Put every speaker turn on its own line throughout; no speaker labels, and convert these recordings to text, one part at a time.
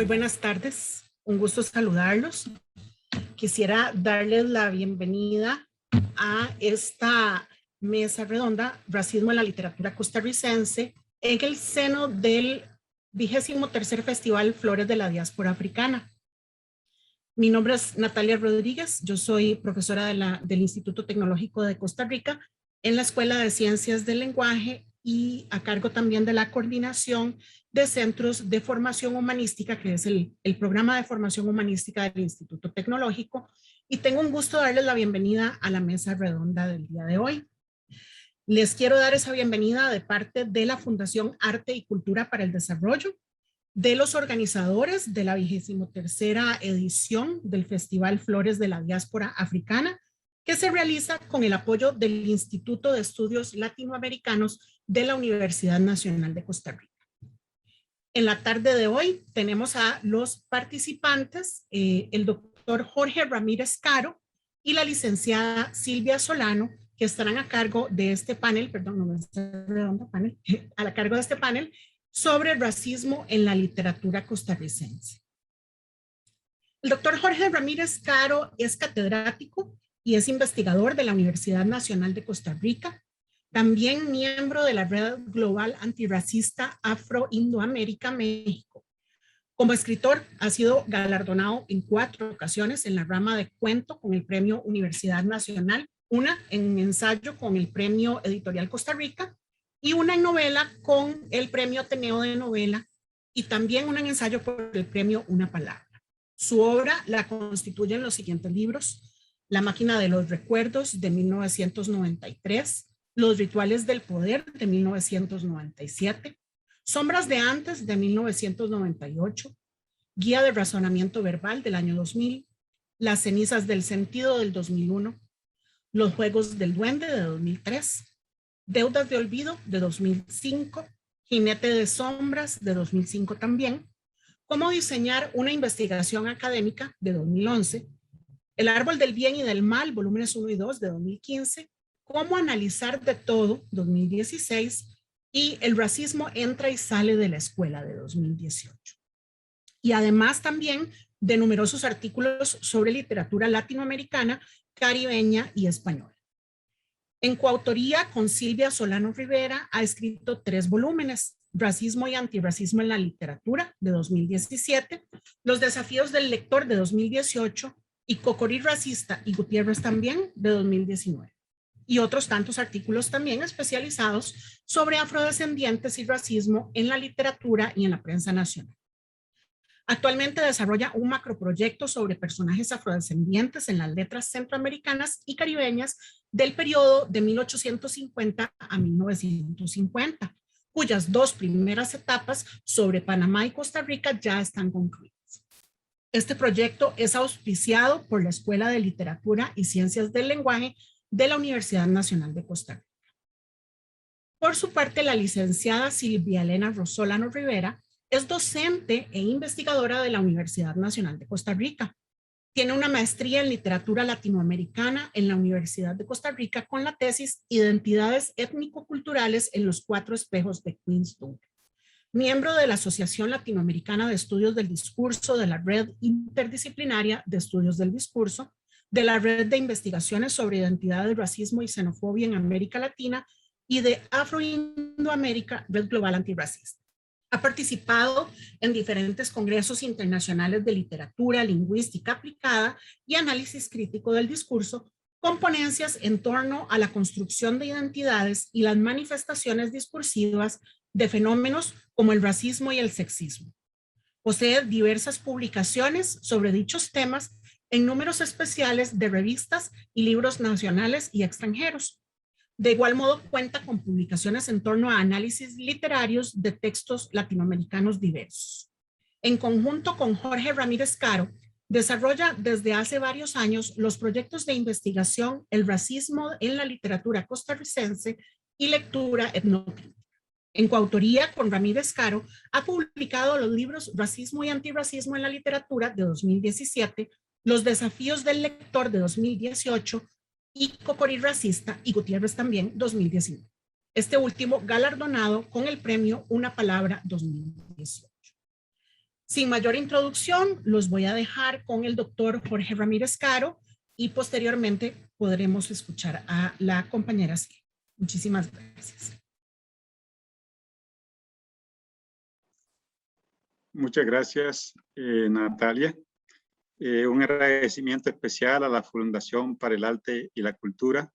buenas tardes, un gusto saludarlos. Quisiera darles la bienvenida a esta mesa redonda, Racismo en la Literatura Costarricense, en el seno del 23º Festival Flores de la Diáspora Africana. Mi nombre es Natalia Rodríguez, yo soy profesora del Instituto Tecnológico de Costa Rica en la Escuela de Ciencias del Lenguaje y a cargo también de la coordinación de centros de formación humanística, que es el programa de formación humanística del Instituto Tecnológico, y tengo un gusto de darles la bienvenida a la mesa redonda del día de hoy. Les quiero dar esa bienvenida de parte de la Fundación Arte y Cultura para el Desarrollo, de los organizadores de la 23ª edición del Festival Flores de la Diáspora Africana, que se realiza con el apoyo del Instituto de Estudios Latinoamericanos de la Universidad Nacional de Costa Rica. En la tarde de hoy tenemos a los participantes, el doctor Jorge Ramírez Caro y la licenciada Silvia Solano, que estarán a cargo de este panel, a cargo de este panel sobre racismo en la literatura costarricense. El doctor Jorge Ramírez Caro es catedrático y es investigador de la Universidad Nacional de Costa Rica, también miembro de la Red Global Antirracista Afro-Indoamérica México. Como escritor ha sido galardonado en 4 ocasiones en la rama de cuento con el Premio Universidad Nacional, una en ensayo con el Premio Editorial Costa Rica y una en novela con el Premio Ateneo de Novela y también una en ensayo por el Premio Una Palabra. Su obra la constituyen los siguientes libros: La máquina de los recuerdos, de 1993, Los rituales del poder, de 1997, Sombras de antes, de 1998, Guía de razonamiento verbal, del año 2000, Las cenizas del sentido, del 2001, Los juegos del duende, de 2003, Deudas de olvido, de 2005, Jinete de sombras, de 2005 también, Cómo diseñar una investigación académica, de 2011, El árbol del bien y del mal, volúmenes 1 y 2, de 2015, Cómo analizar de todo, 2016, y El racismo entra y sale de la escuela, de 2018. Y además también de numerosos artículos sobre literatura latinoamericana, caribeña y española. En coautoría con Silvia Solano Rivera ha escrito 3 volúmenes: Racismo y antirracismo en la literatura, de 2017, Los desafíos del lector, de 2018, y Cocorí racista y Gutiérrez también, de 2019. Y otros tantos artículos también especializados sobre afrodescendientes y racismo en la literatura y en la prensa nacional. Actualmente desarrolla un macroproyecto sobre personajes afrodescendientes en las letras centroamericanas y caribeñas del periodo de 1850 a 1950, cuyas 2 primeras etapas sobre Panamá y Costa Rica ya están concluidas. Este proyecto es auspiciado por la Escuela de Literatura y Ciencias del Lenguaje de la Universidad Nacional de Costa Rica. Por su parte, la licenciada Silvia Elena Solano Rivera es docente e investigadora de la Universidad Nacional de Costa Rica. Tiene una maestría en literatura latinoamericana en la Universidad de Costa Rica con la tesis Identidades étnico-culturales en los 4 espejos de Queenstown. Miembro de la Asociación Latinoamericana de Estudios del Discurso, de la Red Interdisciplinaria de Estudios del Discurso, de la Red de Investigaciones sobre Identidades, Racismo y Xenofobia en América Latina y de Afro-Indoamérica, Red Global Antirracista. Ha participado en diferentes congresos internacionales de literatura, lingüística aplicada y análisis crítico del discurso, con ponencias en torno a la construcción de identidades y las manifestaciones discursivas de fenómenos como el racismo y el sexismo. Posee diversas publicaciones sobre dichos temas en números especiales de revistas y libros nacionales y extranjeros. De igual modo, cuenta con publicaciones en torno a análisis literarios de textos latinoamericanos diversos. En conjunto con Jorge Ramírez Caro, desarrolla desde hace varios años los proyectos de investigación El racismo en la literatura costarricense y lectura etnocrítica. En coautoría con Ramírez Caro, ha publicado los libros Racismo y antirracismo en la literatura, de 2017, Los desafíos del lector, de 2018, y Cocorí racista y Gutiérrez también, 2019. Este último galardonado con el Premio Una Palabra 2018. Sin mayor introducción, los voy a dejar con el doctor Jorge Ramírez Caro y posteriormente podremos escuchar a la compañera Silvia. Muchísimas gracias.
Muchas gracias, Natalia. Un agradecimiento especial a la Fundación para el Arte y la Cultura,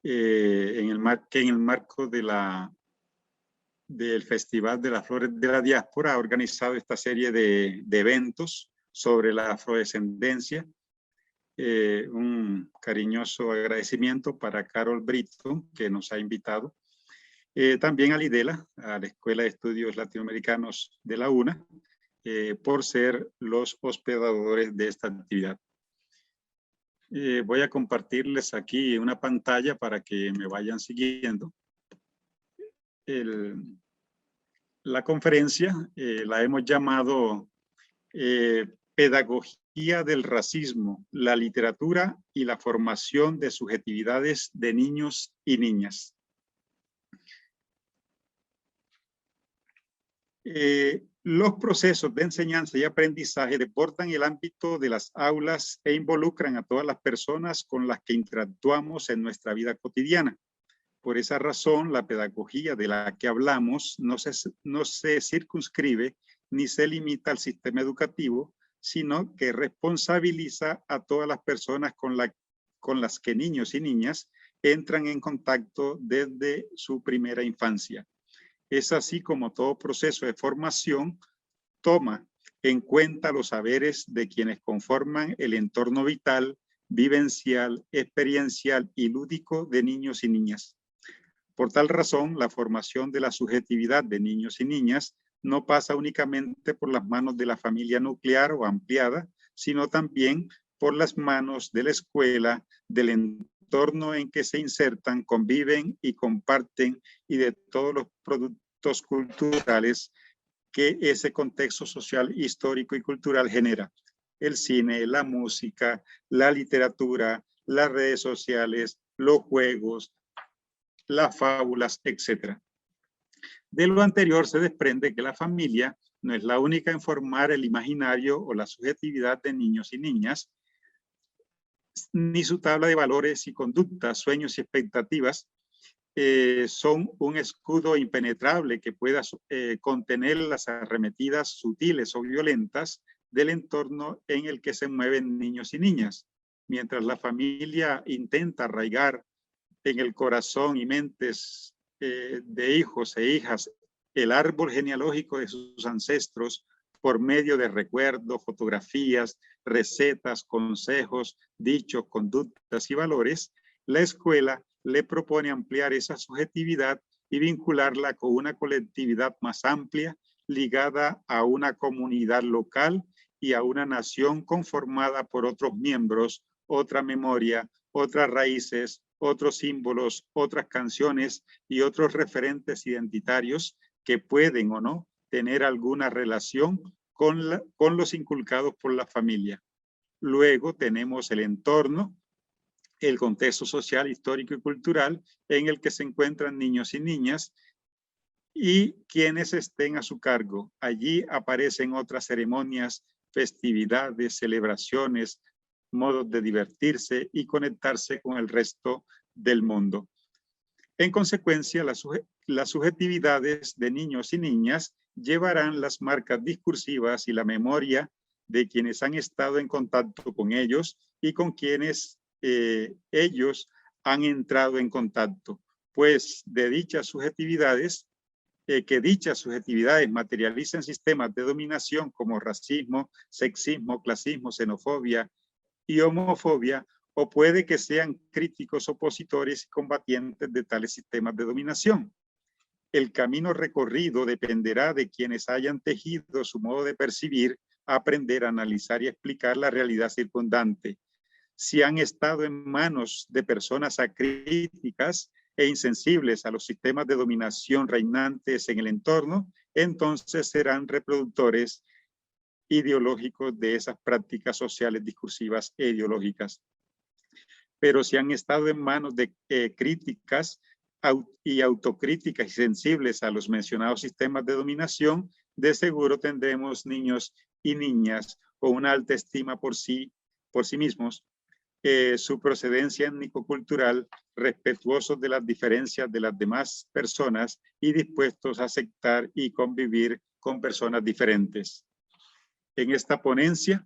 que en el marco del Festival de las Flores de la Diáspora ha organizado esta serie de eventos sobre la afrodescendencia. Un cariñoso agradecimiento para Carol Brito, que nos ha invitado. También a Lidela, a la Escuela de Estudios Latinoamericanos de la UNA, por ser los hospedadores de esta actividad. Voy a compartirles aquí una pantalla para que me vayan siguiendo. La conferencia la hemos llamado Pedagogía del Racismo, la literatura y la formación de subjetividades de niños y niñas. Los procesos de enseñanza y aprendizaje deportan el ámbito de las aulas e involucran a todas las personas con las que interactuamos en nuestra vida cotidiana. Por esa razón, la pedagogía de la que hablamos no se circunscribe ni se limita al sistema educativo, sino que responsabiliza a todas las personas con las que niños y niñas entran en contacto desde su primera infancia. Es así como todo proceso de formación toma en cuenta los saberes de quienes conforman el entorno vital, vivencial, experiencial y lúdico de niños y niñas. Por tal razón, la formación de la subjetividad de niños y niñas no pasa únicamente por las manos de la familia nuclear o ampliada, sino también por las manos de la escuela, del entorno en que se insertan, conviven y comparten, y de todos los productos culturales que ese contexto social, histórico y cultural genera. El cine, la música, la literatura, las redes sociales, los juegos, las fábulas, etc. De lo anterior se desprende que la familia no es la única en formar el imaginario o la subjetividad de niños y niñas, ni su tabla de valores y conductas, sueños y expectativas son un escudo impenetrable que pueda contener las arremetidas sutiles o violentas del entorno en el que se mueven niños y niñas. Mientras la familia intenta arraigar en el corazón y mentes de hijos e hijas el árbol genealógico de sus ancestros por medio de recuerdos, fotografías, recetas, consejos, dichos, conductas y valores, la escuela le propone ampliar esa subjetividad y vincularla con una colectividad más amplia, ligada a una comunidad local y a una nación conformada por otros miembros, otra memoria, otras raíces, otros símbolos, otras canciones y otros referentes identitarios que pueden o no tener alguna relación con los inculcados por la familia. Luego tenemos el entorno, el contexto social, histórico y cultural en el que se encuentran niños y niñas y quienes estén a su cargo. Allí aparecen otras ceremonias, festividades, celebraciones, modos de divertirse y conectarse con el resto del mundo. En consecuencia, las subjetividades de niños y niñas llevarán las marcas discursivas y la memoria de quienes han estado en contacto con ellos y con quienes ellos han entrado en contacto, pues de dichas subjetividades, que dichas subjetividades materializan sistemas de dominación como racismo, sexismo, clasismo, xenofobia y homofobia, o puede que sean críticos, opositores y combatientes de tales sistemas de dominación. El camino recorrido dependerá de quienes hayan tejido su modo de percibir, aprender, analizar y explicar la realidad circundante. Si han estado en manos de personas acríticas e insensibles a los sistemas de dominación reinantes en el entorno, entonces serán reproductores ideológicos de esas prácticas sociales, discursivas e ideológicas. Pero si han estado en manos de críticas y autocríticas y sensibles a los mencionados sistemas de dominación, de seguro tendremos niños y niñas con una alta estima por sí mismos, su procedencia étnico-cultural, respetuosos de las diferencias de las demás personas y dispuestos a aceptar y convivir con personas diferentes. En esta ponencia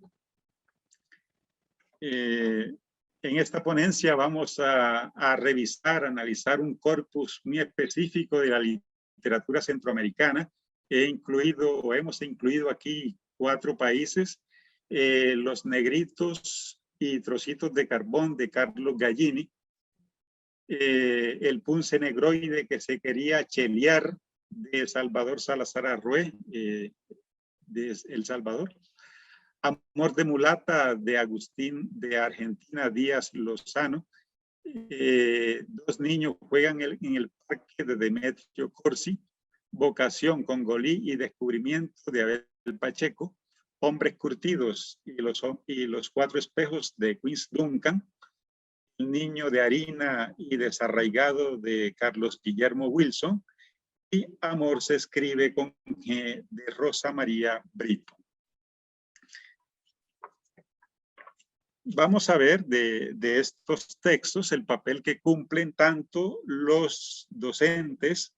vamos a revisar, analizar un corpus muy específico de la literatura centroamericana. Hemos incluido aquí 4 países, Los Negritos y Trocitos de Carbón de Carlos Gallini, El Punce Negroide que se quería chelear de Salvador Salazar Arrué, de El Salvador, Amor de Mulata de Agustín de Argentina Díaz Lozano, 2 niños juegan en el parque de Demetrio Corsi, Vocación Congolí y Descubrimiento de Abel Pacheco, Hombres Curtidos y los 4 espejos de Quince Duncan, El niño de harina y desarraigado de Carlos Guillermo Wilson, y Amor se escribe con G de Rosa María Brito. Vamos a ver de estos textos el papel que cumplen tanto los docentes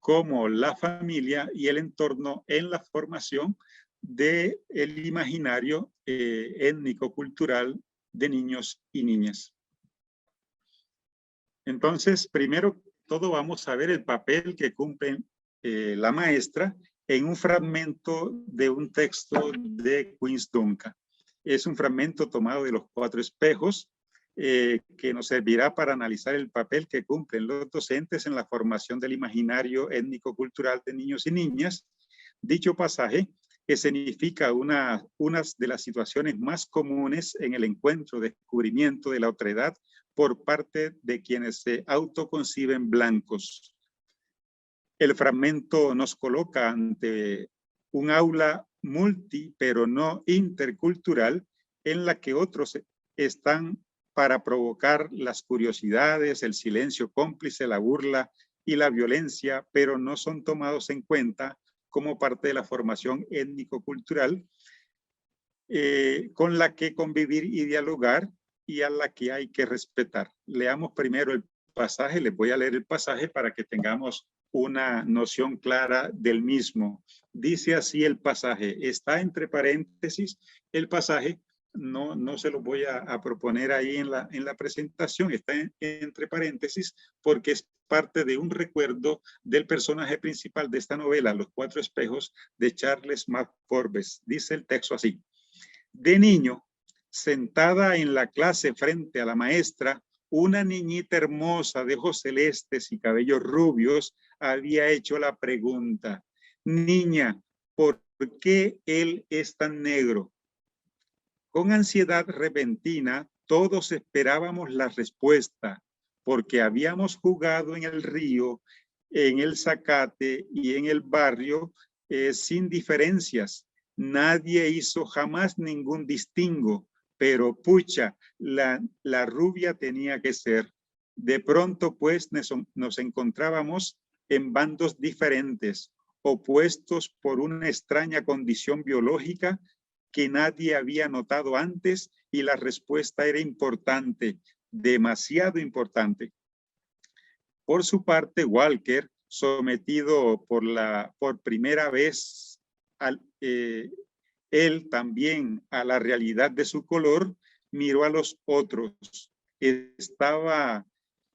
como la familia y el entorno en la formación del imaginario étnico-cultural de niños y niñas. Entonces, primero todo vamos a ver el papel que cumple la maestra en un fragmento de un texto de Quince Duncan. Es un fragmento tomado de los 4 espejos que nos servirá para analizar el papel que cumplen los docentes en la formación del imaginario étnico-cultural de niños y niñas. Dicho pasaje escenifica unas de las situaciones más comunes en el encuentro, descubrimiento de la otredad por parte de quienes se autoconciben blancos. El fragmento nos coloca ante un aula multi, pero no intercultural, en la que otros están para provocar las curiosidades, el silencio cómplice, la burla y la violencia, pero no son tomados en cuenta como parte de la formación étnico-cultural con la que convivir y dialogar y a la que hay que respetar. Leamos primero el pasaje, les voy a leer el pasaje para que tengamos una noción clara del mismo. Dice así el pasaje, está entre paréntesis el pasaje, no se lo voy a proponer ahí en la presentación, está entre paréntesis porque es parte de un recuerdo del personaje principal de esta novela, Los 4 espejos, de Charles McForbes. Dice el texto así: de niño, sentada en la clase frente a la maestra, una niñita hermosa de ojos celestes y cabellos rubios había hecho la pregunta: niña, ¿por qué él es tan negro? Con ansiedad repentina, todos esperábamos la respuesta, porque habíamos jugado en el río, en el zacate y en el barrio sin diferencias. Nadie hizo jamás ningún distingo, pero pucha, la rubia tenía que ser. De pronto, pues, nos encontrábamos en bandos diferentes, opuestos por una extraña condición biológica que nadie había notado antes, y la respuesta era importante, demasiado importante. Por su parte, Walker, sometido por primera vez él también a la realidad de su color, miró a los otros. Estaba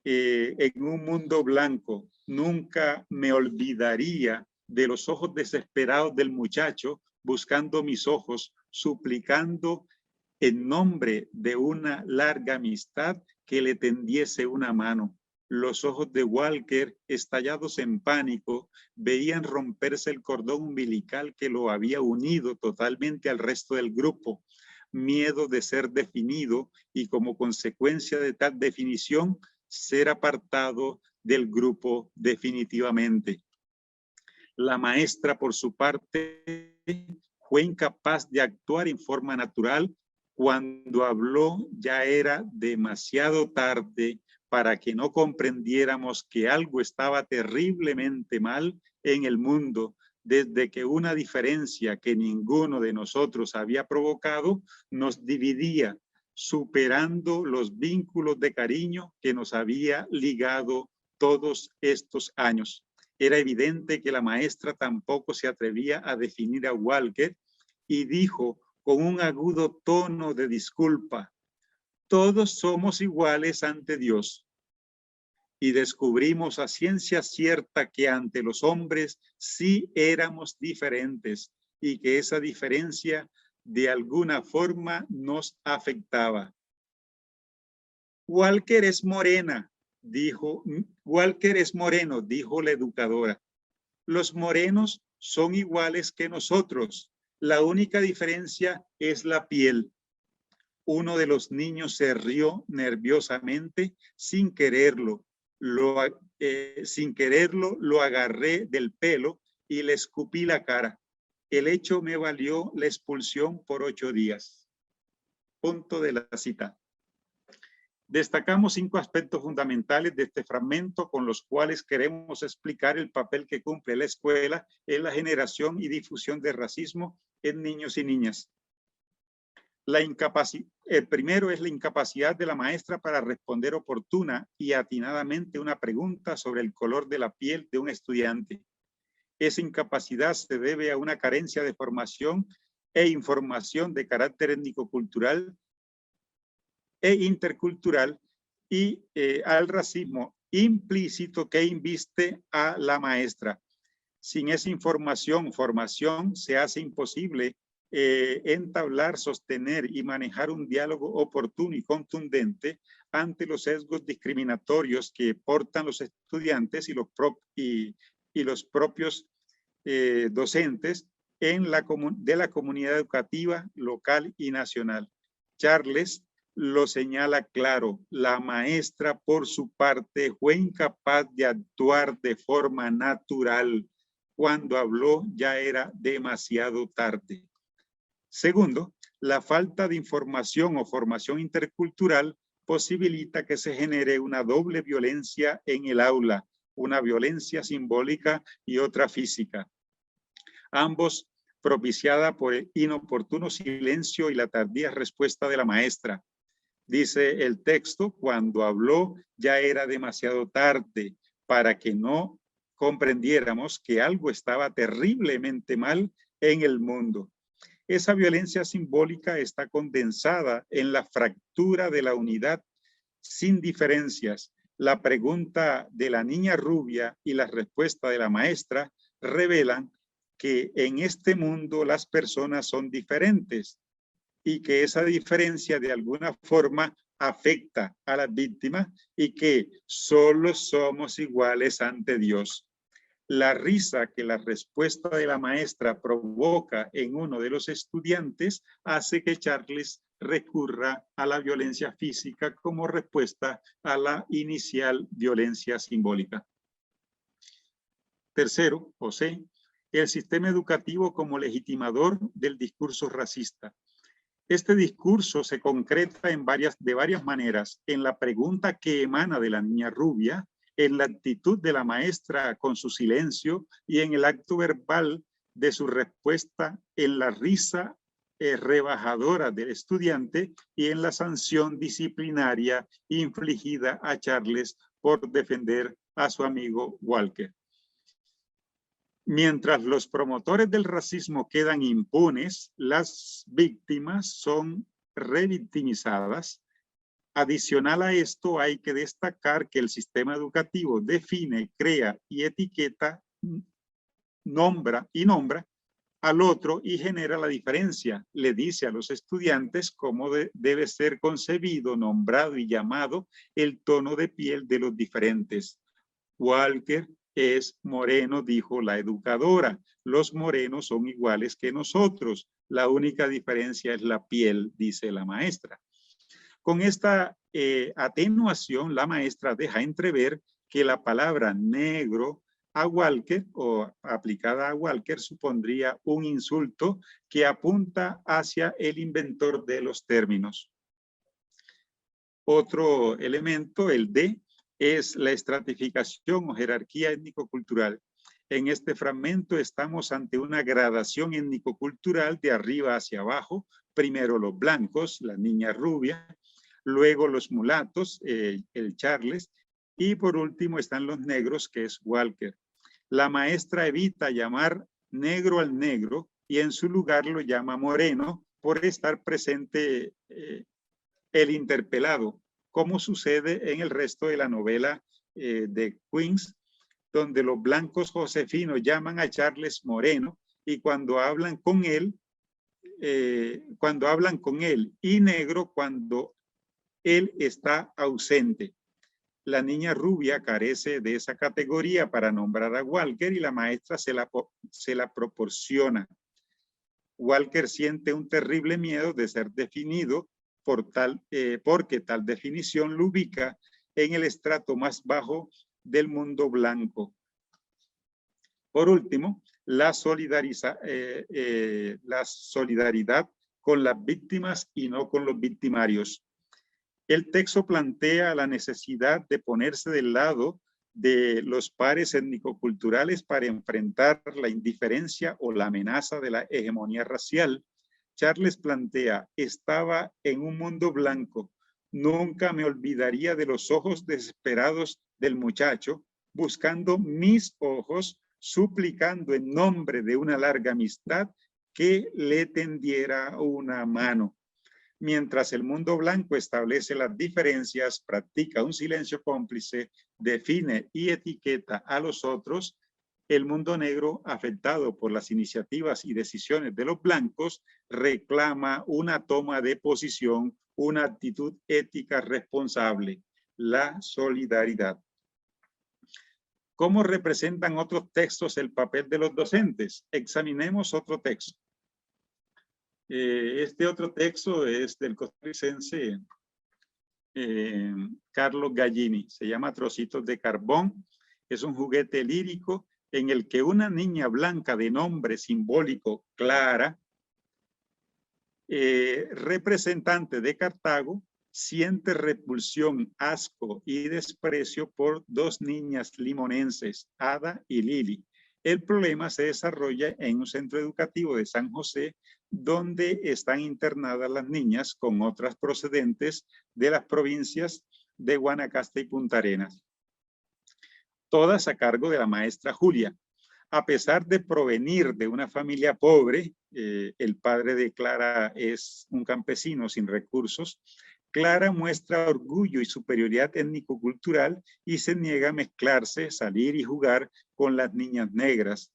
en un mundo blanco. Nunca me olvidaría de los ojos desesperados del muchacho buscando mis ojos, suplicando en nombre de una larga amistad que le tendiese una mano. Los ojos de Walker, estallados en pánico, veían romperse el cordón umbilical que lo había unido totalmente al resto del grupo. Miedo de ser definido y, como consecuencia de tal definición, ser apartado del grupo definitivamente. La maestra, por su parte, fue incapaz de actuar en forma natural. Cuando habló ya era demasiado tarde para que no comprendiéramos que algo estaba terriblemente mal en el mundo. desde que una diferencia que ninguno de nosotros había provocado nos dividía, superando los vínculos de cariño que nos había ligado todos estos años. Era evidente que la maestra tampoco se atrevía a definir a Walker y dijo con un agudo tono de disculpa: todos somos iguales ante Dios. Y descubrimos a ciencia cierta que ante los hombres sí éramos diferentes y que esa diferencia de alguna forma nos afectaba. Walker es moreno, dijo la educadora. Los morenos son iguales que nosotros. La única diferencia es la piel. Uno de los niños se rió nerviosamente sin quererlo. Lo agarré del pelo y le escupí la cara. El hecho me valió la expulsión por 8 días. Punto de la cita. Destacamos 5 aspectos fundamentales de este fragmento con los cuales queremos explicar el papel que cumple la escuela en la generación y difusión del racismo en niños y niñas. El primero es la incapacidad de la maestra para responder oportuna y atinadamente una pregunta sobre el color de la piel de un estudiante. Esa incapacidad se debe a una carencia de formación e información de carácter étnico-cultural e intercultural y al racismo implícito que inviste a la maestra. Sin esa formación, se hace imposible entablar, sostener y manejar un diálogo oportuno y contundente ante los sesgos discriminatorios que portan los estudiantes y los propios docentes de la comunidad educativa local y nacional. Charles lo señala claro: la maestra por su parte fue incapaz de actuar de forma natural. Cuando habló ya era demasiado tarde. Segundo, la falta de información o formación intercultural posibilita que se genere una doble violencia en el aula, una violencia simbólica y otra física, ambos propiciada por el inoportuno silencio y la tardía respuesta de la maestra. Dice el texto: cuando habló ya era demasiado tarde para que no comprendiéramos que algo estaba terriblemente mal en el mundo. Esa violencia simbólica está condensada en la fractura de la unidad sin diferencias. La pregunta de la niña rubia y la respuesta de la maestra revelan que en este mundo las personas son diferentes y que esa diferencia de alguna forma afecta a las víctimas y que solo somos iguales ante Dios. La risa que la respuesta de la maestra provoca en uno de los estudiantes hace que Charles recurra a la violencia física como respuesta a la inicial violencia simbólica. Tercero, José, el sistema educativo como legitimador del discurso racista. Este discurso se concreta de varias maneras: en la pregunta que emana de la niña rubia, en la actitud de la maestra con su silencio y en el acto verbal de su respuesta, en la risa rebajadora del estudiante y en la sanción disciplinaria infligida a Charles por defender a su amigo Walker. Mientras los promotores del racismo quedan impunes, las víctimas son revictimizadas. Adicional a esto, hay que destacar que el sistema educativo define, crea y etiqueta, nombra al otro y genera la diferencia. Le dice a los estudiantes cómo debe ser concebido, nombrado y llamado el tono de piel de los diferentes. Walker es moreno, dijo la educadora. Los morenos son iguales que nosotros. La única diferencia es la piel, dice la maestra. Con esta atenuación, la maestra deja entrever que la palabra negro a Walker o aplicada a Walker supondría un insulto que apunta hacia el inventor de los términos. Otro elemento, el D, es la estratificación o jerarquía étnico-cultural. En este fragmento estamos ante una gradación étnico-cultural de arriba hacia abajo. Primero los blancos, la niña rubia, luego los mulatos, el Charles, y por último están los negros, que es Walker. La maestra evita llamar negro al negro y en su lugar lo llama moreno por estar presente el interpelado, como sucede en el resto de la novela de Queens, donde los blancos josefinos llaman a Charles moreno y cuando hablan con él y negro cuando él está ausente. La niña rubia carece de esa categoría para nombrar a Walker y la maestra se la proporciona. Walker siente un terrible miedo de ser definido porque tal definición lo ubica en el estrato más bajo del mundo blanco. Por último, la solidaridad con las víctimas y no con los victimarios. El texto plantea la necesidad de ponerse del lado de los pares étnico-culturales para enfrentar la indiferencia o la amenaza de la hegemonía racial. Charles plantea, estaba en un mundo blanco, nunca me olvidaría de los ojos desesperados del muchacho, buscando mis ojos, suplicando en nombre de una larga amistad que le tendiera una mano. Mientras el mundo blanco establece las diferencias, practica un silencio cómplice, define y etiqueta a los otros, el mundo negro, afectado por las iniciativas y decisiones de los blancos, reclama una toma de posición, una actitud ética responsable, la solidaridad. ¿Cómo representan otros textos el papel de los docentes? Examinemos otro texto. Este otro texto es del costarricense Carlos Gallini. Se llama Trocitos de Carbón. Es un juguete lírico en el que una niña blanca de nombre simbólico Clara, representante de Cartago, siente repulsión, asco y desprecio por dos niñas limonenses, Ada y Lili. El problema se desarrolla en un centro educativo de San José, donde están internadas las niñas con otras procedentes de las provincias de Guanacaste y Punta Arenas, todas a cargo de la maestra Julia. A pesar de provenir de una familia pobre, el padre de Clara es un campesino sin recursos, Clara muestra orgullo y superioridad étnico-cultural y se niega a mezclarse, salir y jugar con las niñas negras.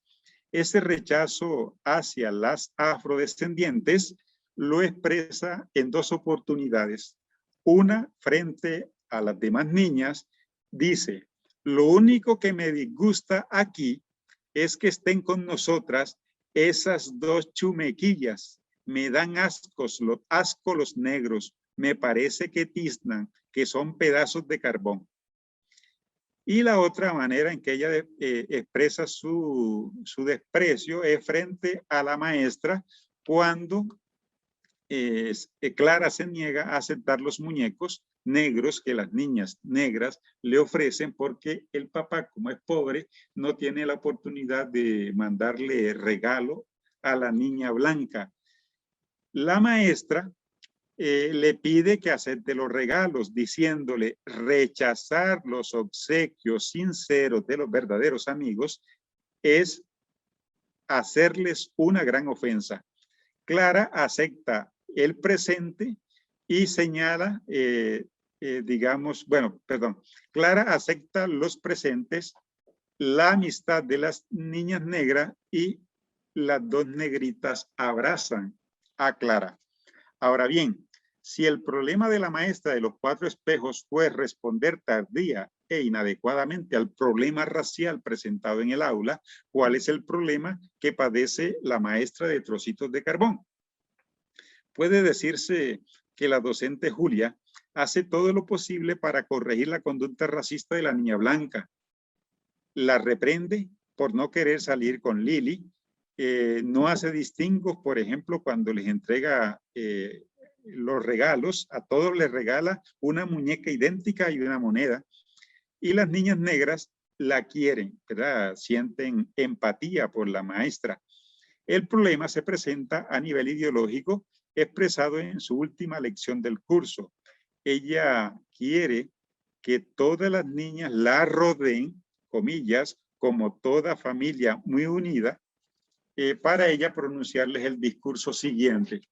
Ese rechazo hacia las afrodescendientes lo expresa en dos oportunidades. Una, frente a las demás niñas, dice, lo único que me disgusta aquí es que estén con nosotras esas dos chumequillas. Me dan asco los negros. Me parece que tiznan, que son pedazos de carbón. Y la otra manera en que ella expresa su desprecio es frente a la maestra cuando Clara se niega a aceptar los muñecos negros que las niñas negras le ofrecen porque el papá, como es pobre, no tiene la oportunidad de mandarle regalo a la niña blanca. La maestra le pide que acepte los regalos, diciéndole rechazar los obsequios sinceros de los verdaderos amigos es hacerles una gran ofensa. Clara acepta el presente y señala, Clara acepta los presentes, la amistad de las niñas negras y las dos negritas abrazan a Clara. Ahora bien, si el problema de la maestra de los 4 espejos fue responder tardía e inadecuadamente al problema racial presentado en el aula, ¿cuál es el problema que padece la maestra de Trocitos de Carbón? Puede decirse que la docente Julia hace todo lo posible para corregir la conducta racista de la niña blanca. La reprende por no querer salir con Lili, no hace distingos, por ejemplo, cuando les entrega los regalos, a todos les regala una muñeca idéntica y una moneda. Y las niñas negras la quieren, ¿verdad? Sienten empatía por la maestra. El problema se presenta a nivel ideológico, expresado en su última lección del curso. Ella quiere que todas las niñas la rodeen, comillas, como toda familia muy unida, para ella pronunciarles el discurso siguiente.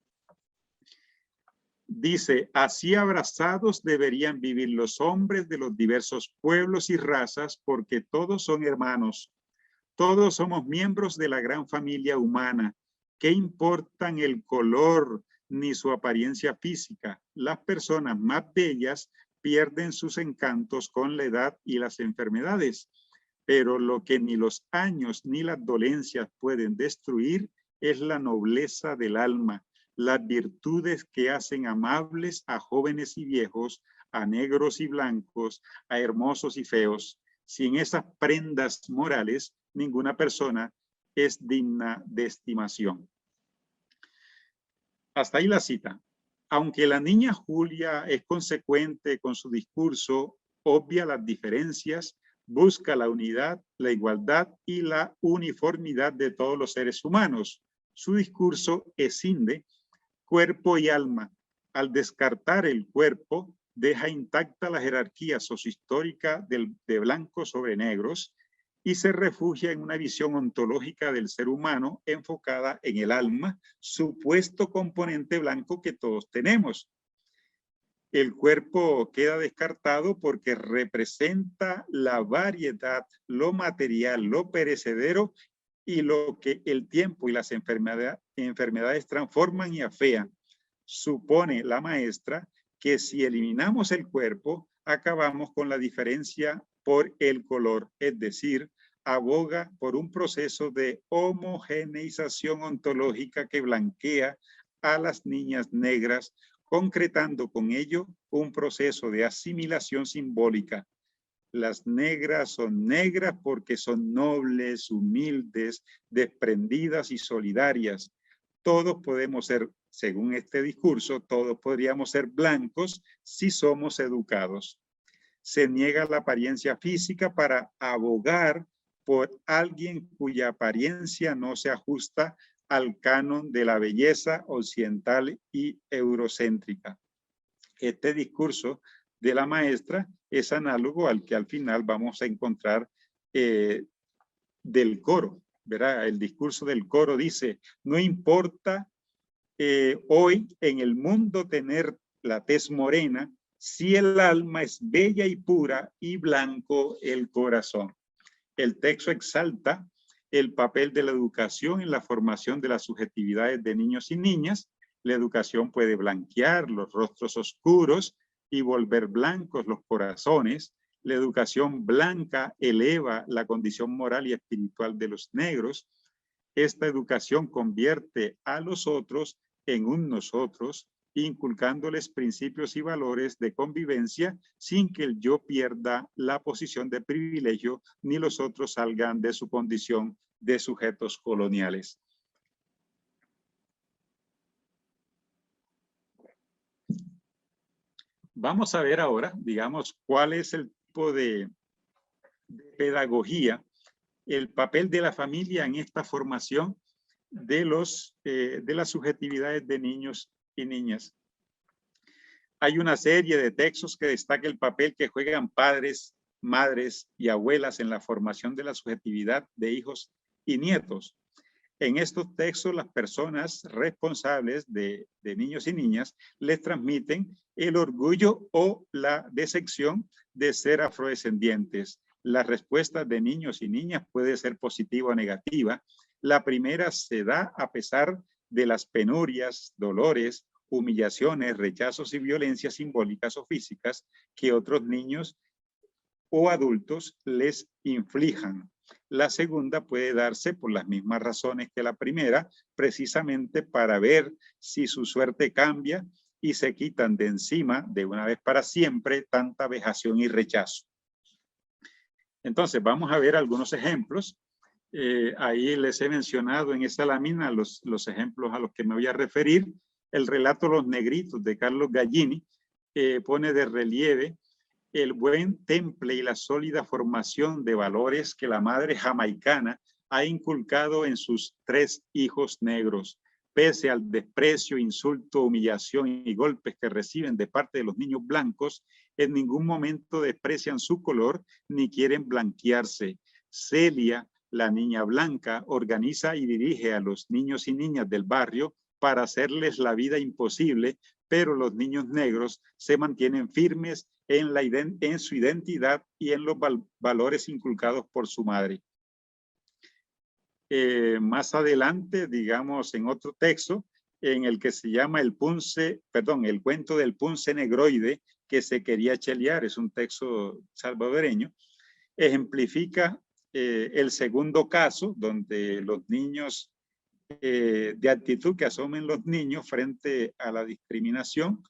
Dice, así abrazados deberían vivir los hombres de los diversos pueblos y razas, porque todos son hermanos. Todos somos miembros de la gran familia humana. ¿Qué importan el color ni su apariencia física? Las personas más bellas pierden sus encantos con la edad y las enfermedades. Pero lo que ni los años ni las dolencias pueden destruir es la nobleza del alma, las virtudes que hacen amables a jóvenes y viejos, a negros y blancos, a hermosos y feos. Sin esas prendas morales, ninguna persona es digna de estimación. Hasta ahí la cita. Aunque la niña Julia es consecuente con su discurso, obvia las diferencias, busca la unidad, la igualdad y la uniformidad de todos los seres humanos. Su discurso escinde cuerpo y alma. Al descartar el cuerpo, deja intacta la jerarquía sociohistórica de blancos sobre negros y se refugia en una visión ontológica del ser humano enfocada en el alma, supuesto componente blanco que todos tenemos. El cuerpo queda descartado porque representa la variedad, lo material, lo perecedero y lo que el tiempo y las enfermedades transforman y afean. Supone la maestra que si eliminamos el cuerpo, acabamos con la diferencia por el color, es decir, aboga por un proceso de homogeneización ontológica que blanquea a las niñas negras, concretando con ello un proceso de asimilación simbólica. Las negras son negras porque son nobles, humildes, desprendidas y solidarias. Todos podemos ser, según este discurso, todos podríamos ser blancos si somos educados. Se niega la apariencia física para abogar por alguien cuya apariencia no se ajusta al canon de la belleza occidental y eurocéntrica. Este discurso de la maestra es análogo al que al final vamos a encontrar del coro, ¿verdad? El discurso del coro dice, no importa hoy en el mundo tener la tez morena, si el alma es bella y pura y blanco el corazón. El texto exalta el papel de la educación en la formación de las subjetividades de niños y niñas. La educación puede blanquear los rostros oscuros y volver blancos los corazones. La educación blanca eleva la condición moral y espiritual de los negros. Esta educación convierte a los otros en un nosotros, inculcándoles principios y valores de convivencia sin que el yo pierda la posición de privilegio ni los otros salgan de su condición de sujetos coloniales. Vamos a ver ahora, digamos, cuál es el tipo de pedagogía, el papel de la familia en esta formación de las subjetividades de niños y niñas. Hay una serie de textos que destaca el papel que juegan padres, madres y abuelas en la formación de la subjetividad de hijos y nietos. En estos textos, las personas responsables de niños y niñas les transmiten el orgullo o la decepción de ser afrodescendientes. La respuesta de niños y niñas puede ser positiva o negativa. La primera se da a pesar de las penurias, dolores, humillaciones, rechazos y violencias simbólicas o físicas que otros niños o adultos les inflijan. La segunda puede darse por las mismas razones que la primera, precisamente para ver si su suerte cambia y se quitan de encima de una vez para siempre tanta vejación y rechazo. Entonces vamos a ver algunos ejemplos. Ahí les he mencionado en esta lámina los ejemplos a los que me voy a referir. El relato Los Negritos de Carlos Gallini pone de relieve el buen temple y la sólida formación de valores que la madre jamaicana ha inculcado en sus 3 hijos negros, pese al desprecio, insulto, humillación y golpes que reciben de parte de los niños blancos. En ningún momento desprecian su color ni quieren blanquearse. Celia, la niña blanca, organiza y dirige a los niños y niñas del barrio para hacerles la vida imposible, pero los niños negros se mantienen firmes en su identidad y en los valores inculcados por su madre. Más adelante, digamos, en otro texto, en el que se llama el cuento del punce negroide que se quería chelear, es un texto salvadoreño, ejemplifica el segundo caso, donde los niños, de actitud que asumen los niños frente a la discriminación.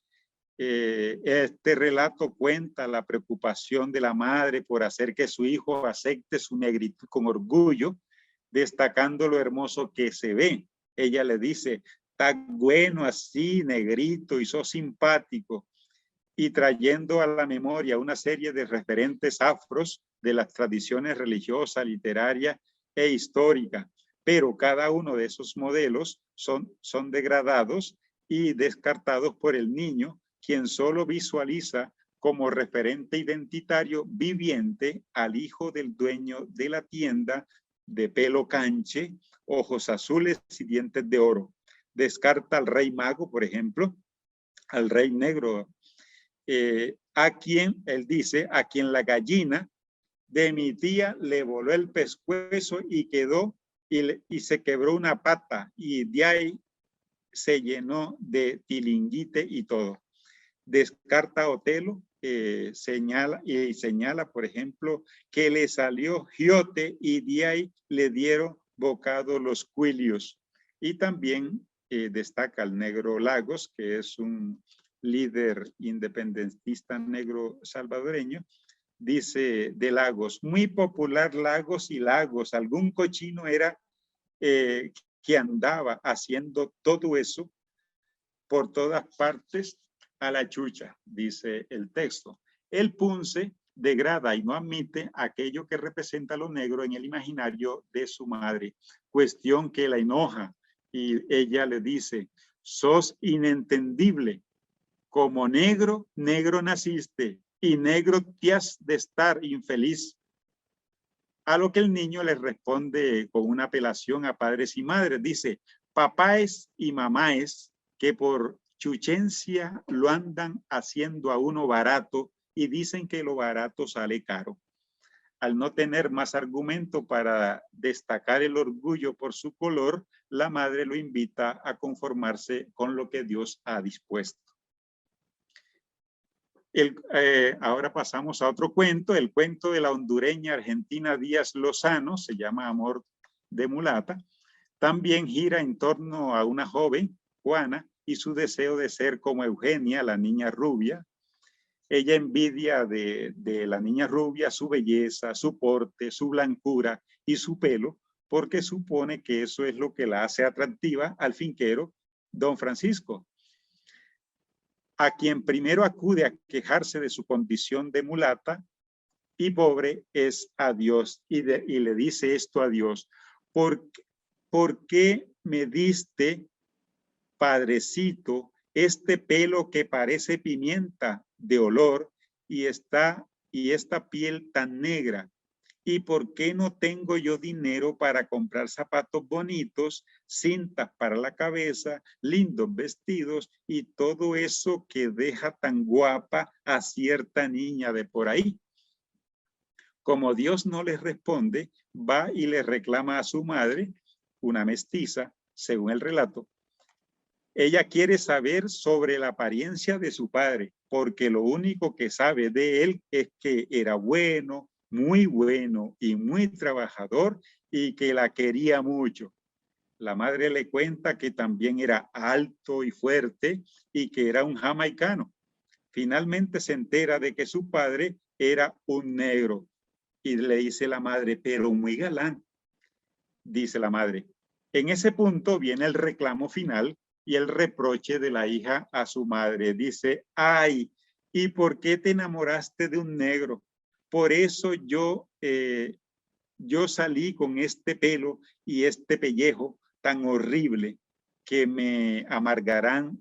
Este relato cuenta la preocupación de la madre por hacer que su hijo acepte su negritud con orgullo, destacando lo hermoso que se ve. Ella le dice, está bueno así, negrito, y sos simpático, y trayendo a la memoria una serie de referentes afros de las tradiciones religiosas, literarias e históricas, pero cada uno de esos modelos son degradados y descartados por el niño, quien solo visualiza como referente identitario viviente al hijo del dueño de la tienda, de pelo canche, ojos azules y dientes de oro. Descarta al rey mago, por ejemplo, al rey negro, a quien, él dice, a quien la gallina de mi tía le voló el pescuezo y quedó, y se quebró una pata, y de ahí se llenó de tilinguite y todo. Descarta a Otelo, señala, por ejemplo, que le salió giote y de ahí le dieron bocado los cuilios. Y también destaca al negro Lagos, que es un líder independentista negro salvadoreño. Dice de Lagos, muy popular Lagos y Lagos, algún cochino era que andaba haciendo todo eso por todas partes a la chucha, dice el texto. El punce degrada y no admite aquello que representa lo negro en el imaginario de su madre, cuestión que la enoja, y ella le dice, sos inentendible, como negro, negro naciste y negro te has de estar infeliz. A lo que el niño le responde con una apelación a padres y madres, dice, papáes y mamáes que por chuchencia lo andan haciendo a uno barato y dicen que lo barato sale caro. Al no tener más argumento para destacar el orgullo por su color, la madre lo invita a conformarse con lo que Dios ha dispuesto. Ahora pasamos a otro cuento, el cuento de la hondureña Argentina Díaz Lozano, se llama Amor de Mulata. También gira en torno a una joven, Juana, y su deseo de ser como Eugenia, la niña rubia. Ella envidia de la niña rubia su belleza, su porte, su blancura y su pelo, porque supone que eso es lo que la hace atractiva al finquero don Francisco, a quien primero acude a quejarse de su condición de mulata y pobre es a Dios, y le dice esto a Dios, ¿por qué me diste, Padrecito, este pelo que parece pimienta de olor y esta piel tan negra? ¿Y por qué no tengo yo dinero para comprar zapatos bonitos, cintas para la cabeza, lindos vestidos y todo eso que deja tan guapa a cierta niña de por ahí? Como Dios no les responde, va y le reclama a su madre, una mestiza, según el relato. Ella quiere saber sobre la apariencia de su padre, porque lo único que sabe de él es que era bueno y muy trabajador y que la quería mucho. La madre le cuenta que también era alto y fuerte y que era un jamaicano. Finalmente se entera de que su padre era un negro y le dice la madre, pero muy galán, dice la madre. En ese punto viene el reclamo final y el reproche de la hija a su madre. Dice, ay, ¿Y por qué te enamoraste de un negro? Por eso yo salí con este pelo y este pellejo tan horrible que me amargarán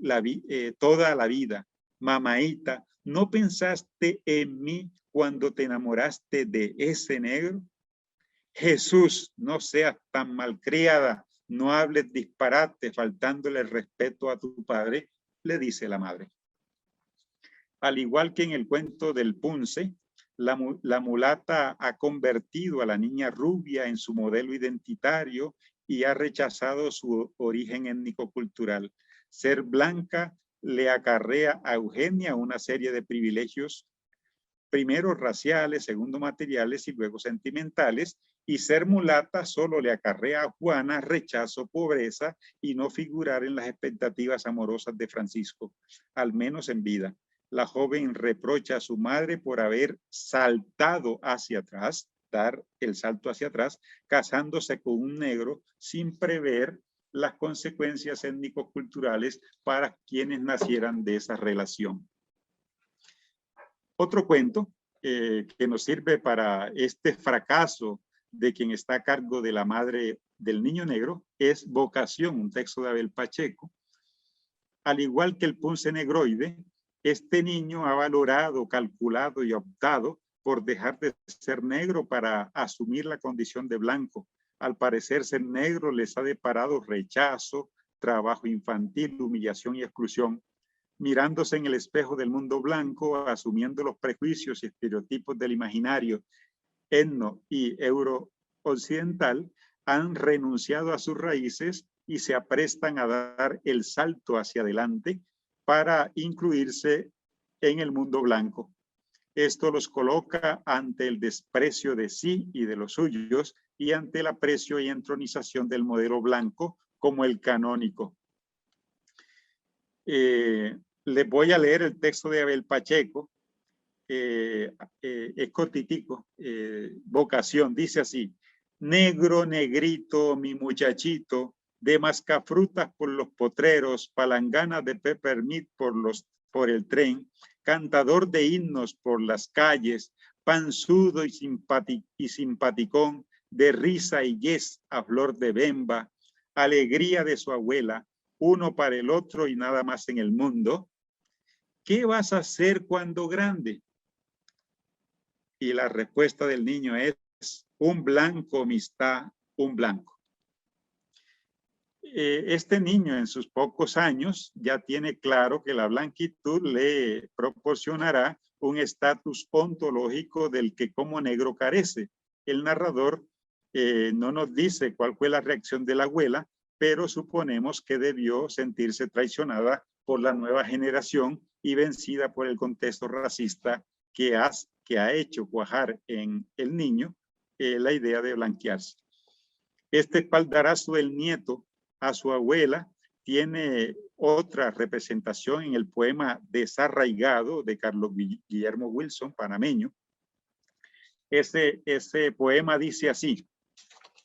toda la vida. Mamaita, ¿no pensaste en mí cuando te enamoraste de ese negro? Jesús, no seas tan malcriada, no hables disparate faltándole el respeto a tu padre, le dice la madre. Al igual que en el cuento del Punce, la mulata ha convertido a la niña rubia en su modelo identitario y ha rechazado su origen étnico-cultural. Ser blanca le acarrea a Eugenia una serie de privilegios, primero raciales, segundo materiales y luego sentimentales, y ser mulata solo le acarrea a Juana rechazo, pobreza y no figurar en las expectativas amorosas de Francisco, al menos en vida. La joven reprocha a su madre por haber saltado hacia atrás, dar el salto hacia atrás, casándose con un negro sin prever las consecuencias étnico-culturales para quienes nacieran de esa relación. Otro cuento que nos sirve para este fracaso de quien está a cargo de la madre del niño negro es Vocación, un texto de Abel Pacheco. Al igual que el Punce negroide, este niño ha valorado, calculado y optado por dejar de ser negro para asumir la condición de blanco. Al parecer, ser negro les ha deparado rechazo, trabajo infantil, humillación y exclusión. Mirándose en el espejo del mundo blanco, asumiendo los prejuicios y estereotipos del imaginario etno y euro-occidental, han renunciado a sus raíces y se aprestan a dar el salto hacia adelante para incluirse en el mundo blanco. Esto los coloca ante el desprecio de sí y de los suyos y ante el aprecio y entronización del modelo blanco como el canónico. Les voy a leer el texto de Abel Pacheco, es cortitico, Vocación, dice así: negro, negrito, mi muchachito, de mascafrutas por los potreros, palanganas de peppermint por el tren, cantador de himnos por las calles, panzudo y simpaticón, de risa y yes a flor de bemba, alegría de su abuela, uno para el otro y nada más en el mundo. ¿Qué vas a hacer cuando grande? Y la respuesta del niño es: un blanco, amistad, un blanco. Este niño en sus pocos años ya tiene claro que la blanquitud le proporcionará un estatus ontológico del que como negro carece. El narrador no nos dice cuál fue la reacción de la abuela, pero suponemos que debió sentirse traicionada por la nueva generación y vencida por el contexto racista que ha hecho cuajar en el niño la idea de blanquearse. Este espaldarazo del nieto a su abuela tiene otra representación en el poema Desarraigado de Carlos Guillermo Wilson, panameño. Ese poema dice así.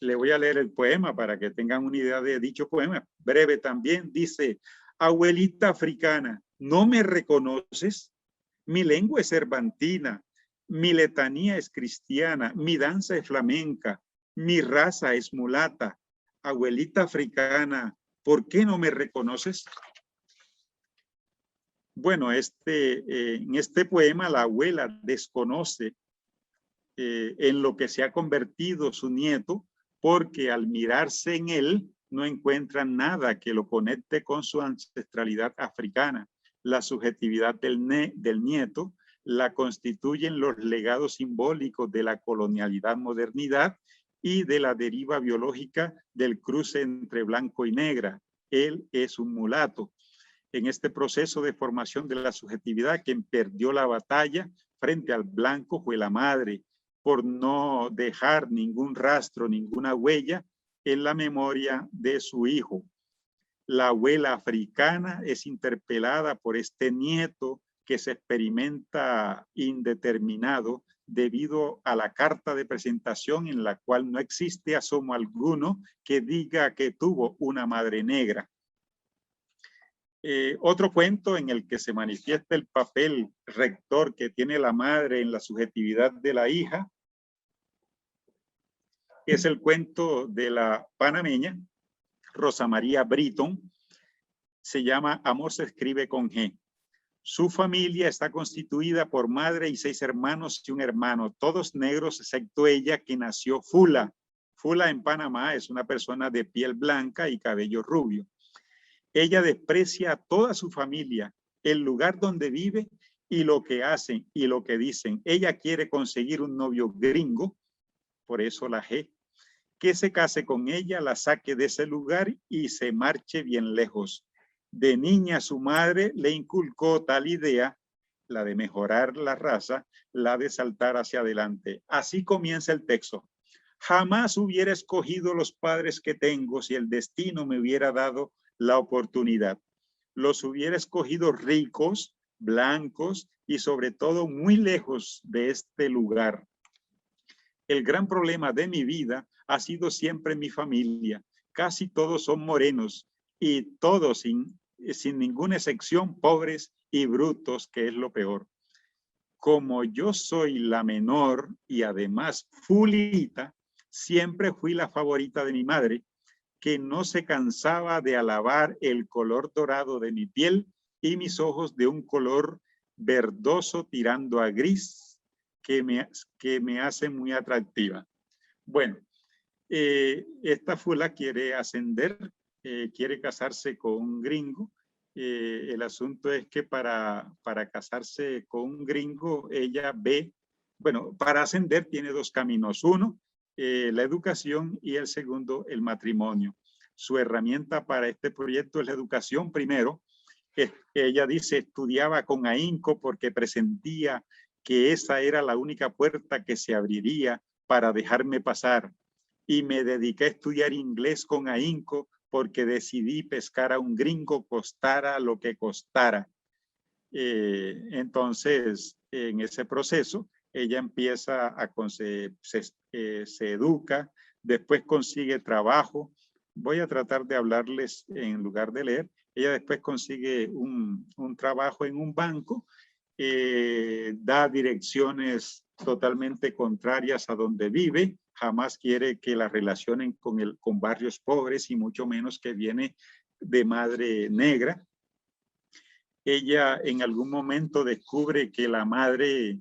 Le voy a leer el poema para que tengan una idea de dicho poema. Breve también. Dice: abuelita africana, ¿no me reconoces? Mi lengua es cervantina, mi letanía es cristiana, mi danza es flamenca, mi raza es mulata. Abuelita africana, ¿por qué no me reconoces? Bueno, en este poema la abuela desconoce en lo que se ha convertido su nieto, porque al mirarse en él no encuentra nada que lo conecte con su ancestralidad africana. La subjetividad del nieto la constituyen los legados simbólicos de la colonialidad-modernidad y de la deriva biológica del cruce entre blanco y negra. Él es un mulato. En este proceso de formación de la subjetividad, quien perdió la batalla frente al blanco fue la madre, por no dejar ningún rastro, ninguna huella en la memoria de su hijo. La abuela africana es interpelada por este nieto que se experimenta indeterminado debido a la carta de presentación en la cual no existe asomo alguno que diga que tuvo una madre negra. Otro cuento en el que se manifiesta el papel rector que tiene la madre en la subjetividad de la hija es el cuento de la panameña Rosa María Britton. Se llama Amor se escribe con G. Su familia está constituida por madre y 6 hermanos y un hermano, todos negros excepto ella, que nació Fula. Fula en Panamá es una persona de piel blanca y cabello rubio. Ella desprecia a toda su familia, el lugar donde vive y lo que hacen y lo que dicen. Ella quiere conseguir un novio gringo, por eso la G, que se case con ella, la saque de ese lugar y se marche bien lejos. De niña su madre le inculcó tal idea, la de mejorar la raza, la de saltar hacia adelante. Así comienza el texto. Jamás hubiera escogido los padres que tengo si el destino me hubiera dado la oportunidad. Los hubiera escogido ricos, blancos y sobre todo muy lejos de este lugar. El gran problema de mi vida ha sido siempre mi familia. Casi todos son morenos y todos sin ninguna excepción pobres y brutos, que es lo peor. Como yo soy la menor y además fulita, siempre fui la favorita de mi madre, que no se cansaba de alabar el color dorado de mi piel y mis ojos de un color verdoso tirando a gris que me hace muy atractiva. Bueno, esta fula quiere ascender, quiere casarse con un gringo. El asunto es que para casarse con un gringo, ella ve, bueno, para ascender tiene 2 caminos. Uno, la educación, y el segundo, el matrimonio. Su herramienta para este proyecto es la educación primero. Ella dice, estudiaba con ahínco porque presentía que esa era la única puerta que se abriría para dejarme pasar. Y me dediqué a estudiar inglés con ahínco porque decidí pescar a un gringo costara lo que costara. Entonces, en ese proceso, ella empieza se educa, después consigue trabajo. Voy a tratar de hablarles en lugar de leer. Ella después consigue un trabajo en un banco, da direcciones totalmente contrarias a donde vive, jamás quiere que la relacionen con barrios pobres y mucho menos que viene de madre negra. Ella en algún momento descubre que la madre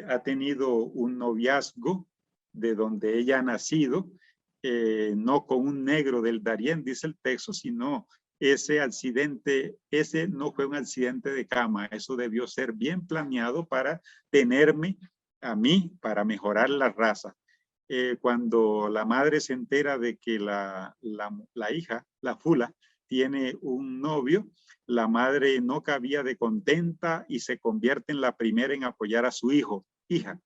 ha tenido un noviazgo de donde ella ha nacido, no con un negro del Darién, dice el texto, sino ese accidente, ese no fue un accidente de cama, eso debió ser bien planeado para tenerme a mí, para mejorar la raza. Cuando la madre se entera de que la hija, la fula, tiene un novio, la madre no cabía de contenta y se convierte en la primera en apoyar a su hija.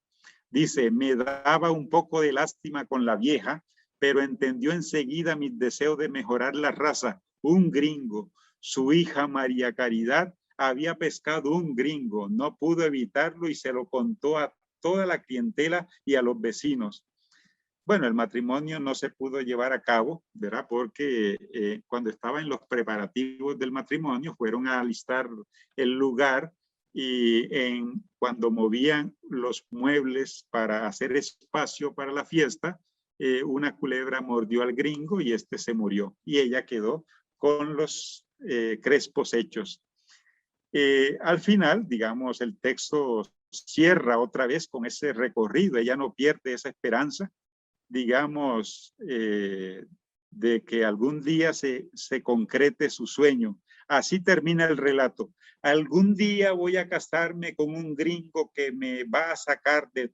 Dice, me daba un poco de lástima con la vieja, pero entendió enseguida mis deseos de mejorar la raza. Un gringo, su hija María Caridad, había pescado un gringo, no pudo evitarlo y se lo contó a toda la clientela y a los vecinos. Bueno, el matrimonio no se pudo llevar a cabo, ¿verdad? Porque cuando estaba en los preparativos del matrimonio fueron a alistar el lugar y cuando movían los muebles para hacer espacio para la fiesta, una culebra mordió al gringo y este se murió y ella quedó con los crespos hechos. Al final, digamos, el texto cierra otra vez con ese recorrido, ella no pierde esa esperanza, digamos, de que algún día se concrete su sueño. Así termina el relato. Algún día voy a casarme con un gringo que me va a sacar de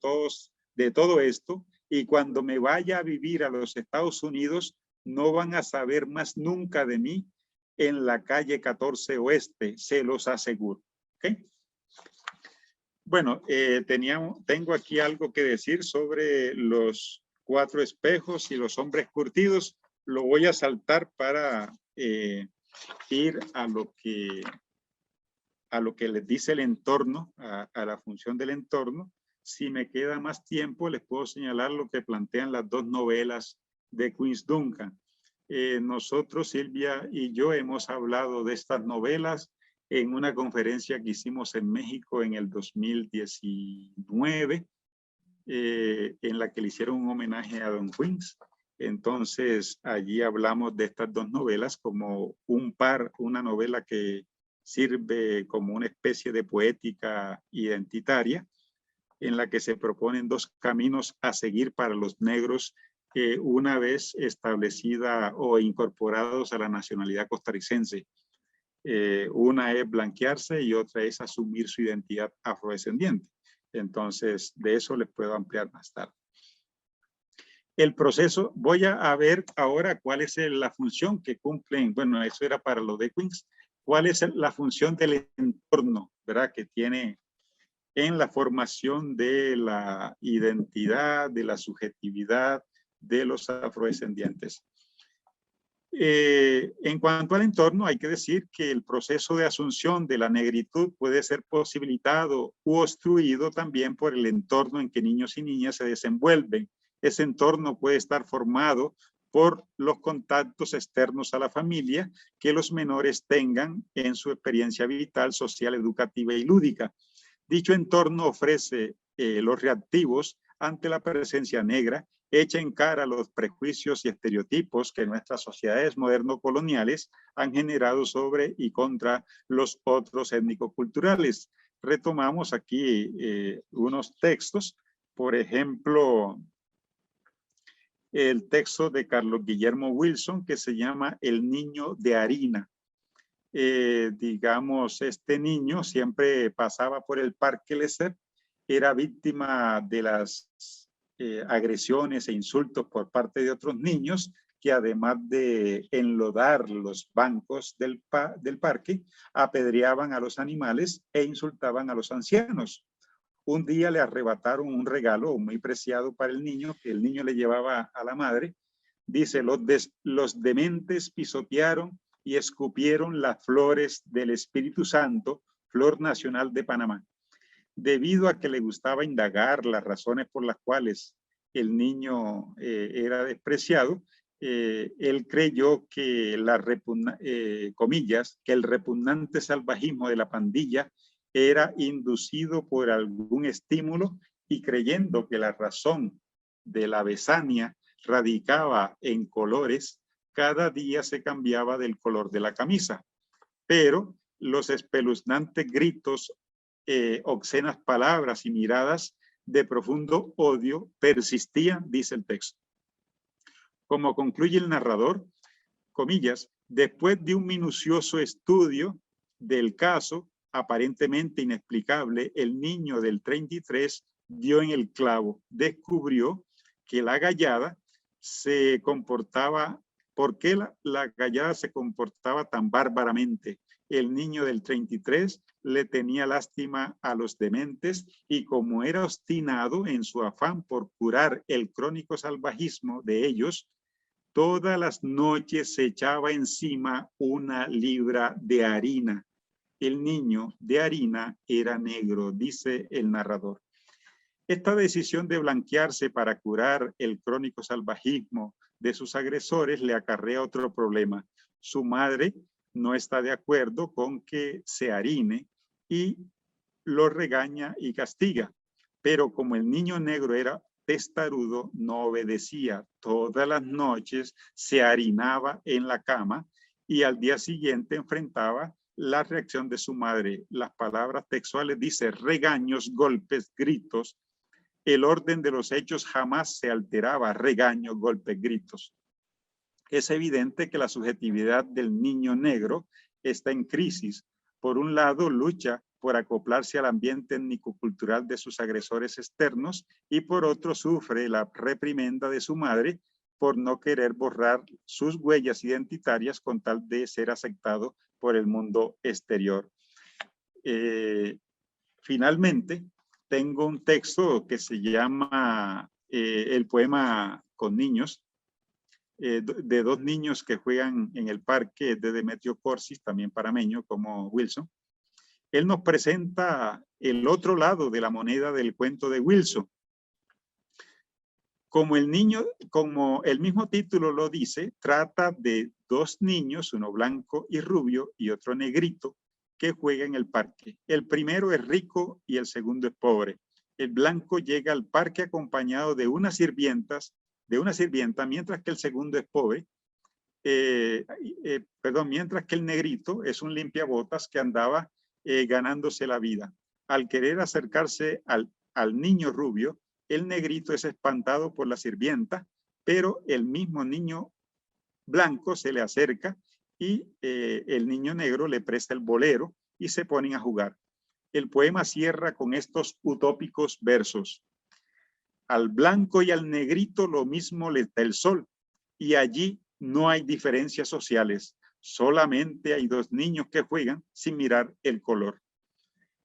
todo esto, y cuando me vaya a vivir a los Estados Unidos no van a saber más nunca de mí en la calle 14 Oeste, se los aseguro. ¿Okay? Bueno, tengo aquí algo que decir sobre los 4 espejos y los hombres curtidos. Lo voy a saltar para ir a lo que les dice el entorno, a la función del entorno. Si me queda más tiempo, les puedo señalar lo que plantean las 2 novelas de Queen's Duncan. Nosotros, Silvia y yo, hemos hablado de estas novelas en una conferencia que hicimos en México en el 2019, en la que le hicieron un homenaje a Don Queens. Entonces, allí hablamos de estas dos novelas como una novela que sirve como una especie de poética identitaria, en la que se proponen dos caminos a seguir para los negros una vez establecida o incorporados a la nacionalidad costarricense. Una es blanquearse y otra es asumir su identidad afrodescendiente. Entonces, de eso les puedo ampliar más tarde. El proceso, voy a ver ahora cuál es la función que cumplen, bueno, eso era para los de Queens, cuál es la función del entorno, ¿verdad? Que tiene en la formación de la identidad, de la subjetividad de los afrodescendientes. En cuanto al entorno, hay que decir que el proceso de asunción de la negritud puede ser posibilitado u obstruido también por el entorno en que niños y niñas se desenvuelven. Ese entorno puede estar formado por los contactos externos a la familia que los menores tengan en su experiencia vital, social, educativa y lúdica. Dicho entorno ofrece los reactivos ante la presencia negra, echa en cara los prejuicios y estereotipos que nuestras sociedades moderno-coloniales han generado sobre y contra los otros étnico-culturales. Retomamos aquí unos textos, por ejemplo, el texto de Carlos Guillermo Wilson que se llama El niño de harina. Digamos, este niño siempre pasaba por el Parque Lesseps, era víctima de las agresiones e insultos por parte de otros niños que además de enlodar los bancos del parque, apedreaban a los animales e insultaban a los ancianos. Un día le arrebataron un regalo muy preciado para el niño, que el niño le llevaba a la madre. Dice, los dementes pisotearon y escupieron las flores del Espíritu Santo, flor nacional de Panamá. Debido a que le gustaba indagar las razones por las cuales el niño era despreciado, él creyó que que el repugnante salvajismo de la pandilla era inducido por algún estímulo y creyendo que la razón de la besania radicaba en colores, cada día se cambiaba del color de la camisa. Pero los espeluznantes gritos, obscenas palabras y miradas de profundo odio persistían, dice el texto. Como concluye el narrador, comillas, después de un minucioso estudio del caso, aparentemente inexplicable, el niño del 33 dio en el clavo, descubrió que la gallada se comportaba, ¿por qué la gallada se comportaba tan bárbaramente? El niño del 33 le tenía lástima a los dementes y como era obstinado en su afán por curar el crónico salvajismo de ellos, todas las noches se echaba encima una libra de harina. El niño de harina era negro, dice el narrador. Esta decisión de blanquearse para curar el crónico salvajismo de sus agresores le acarrea otro problema. Su madre no está de acuerdo con que se harine y lo regaña y castiga. Pero como el niño negro era testarudo, no obedecía. Todas las noches se harinaba en la cama y al día siguiente enfrentaba la reacción de su madre. Las palabras textuales dice regaños, golpes, gritos. El orden de los hechos jamás se alteraba, regaños, golpes, gritos. Es evidente que la subjetividad del niño negro está en crisis. Por un lado, lucha por acoplarse al ambiente étnico-cultural de sus agresores externos y por otro sufre la reprimenda de su madre por no querer borrar sus huellas identitarias con tal de ser aceptado por el mundo exterior. Finalmente, tengo un texto que se llama El poema con niños, de dos niños que juegan en el parque de Demetrio Corsis, también panameño como Wilson. Él nos presenta el otro lado de la moneda del cuento de Wilson. Como el mismo título lo dice, trata de dos niños, uno blanco y rubio y otro negrito, que juegan en el parque. El primero es rico y el segundo es pobre. El blanco llega al parque acompañado de una sirvienta, mientras que el segundo es pobre. Mientras que el negrito es un limpiabotas que andaba ganándose la vida. Al querer acercarse al niño rubio, el negrito es espantado por la sirvienta, pero el mismo niño blanco se le acerca y el niño negro le presta el bolero y se ponen a jugar. El poema cierra con estos utópicos versos. Al blanco y al negrito lo mismo les da el sol, y allí no hay diferencias sociales, solamente hay dos niños que juegan sin mirar el color.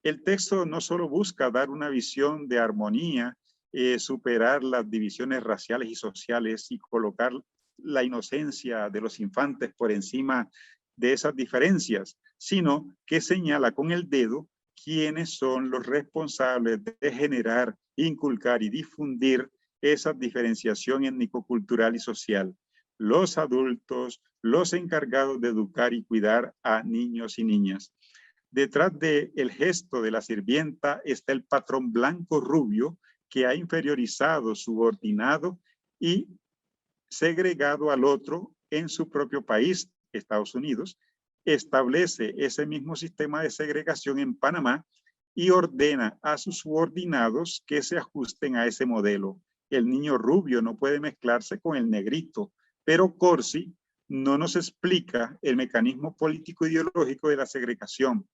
El texto no solo busca dar una visión de armonía, superar las divisiones raciales y sociales y colocar la inocencia de los infantes por encima de esas diferencias, sino que señala con el dedo quiénes son los responsables de generar, inculcar y difundir esa diferenciación étnico-cultural y social. Los adultos, los encargados de educar y cuidar a niños y niñas. Detrás del gesto de la sirvienta está el patrón blanco rubio que ha inferiorizado, subordinado y segregado al otro en su propio país, Estados Unidos, establece ese mismo sistema de segregación en Panamá y ordena a sus subordinados que se ajusten a ese modelo. El niño rubio no puede mezclarse con el negrito, pero Corsi no nos explica el mecanismo político ideológico de la segregación.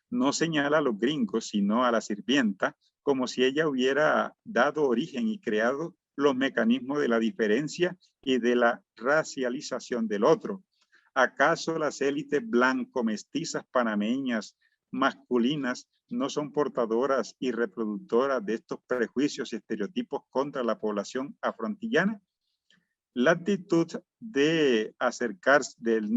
No señala a los gringos, sino a la sirvienta, como si ella hubiera dado origen y creado los mecanismos de la diferencia y de la racialización del otro. ¿Acaso las élites blanco-mestizas panameñas masculinas no son portadoras y reproductoras de estos prejuicios y estereotipos contra la población afrontillana? La actitud de acercarse de los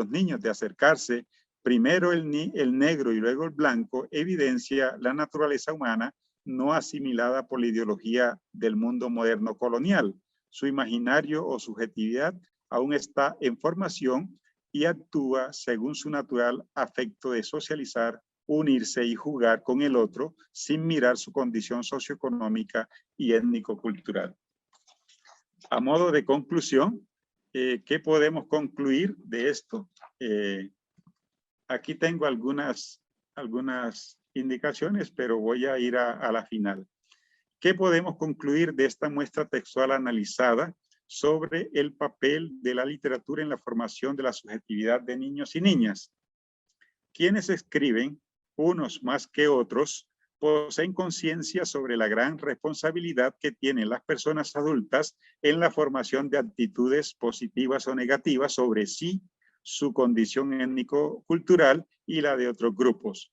niños de acercarse primero el negro y luego el blanco evidencia la naturaleza humana no asimilada por la ideología del mundo moderno colonial. Su imaginario o subjetividad aún está en formación y actúa según su natural afecto de socializar, unirse y jugar con el otro sin mirar su condición socioeconómica y étnico-cultural. A modo de conclusión, ¿qué podemos concluir de esto? Aquí tengo algunas indicaciones, pero voy a ir a la final. ¿Qué podemos concluir de esta muestra textual analizada sobre el papel de la literatura en la formación de la subjetividad de niños y niñas? Quienes escriben, unos más que otros, poseen conciencia sobre la gran responsabilidad que tienen las personas adultas en la formación de actitudes positivas o negativas sobre sí, su condición étnico-cultural y la de otros grupos.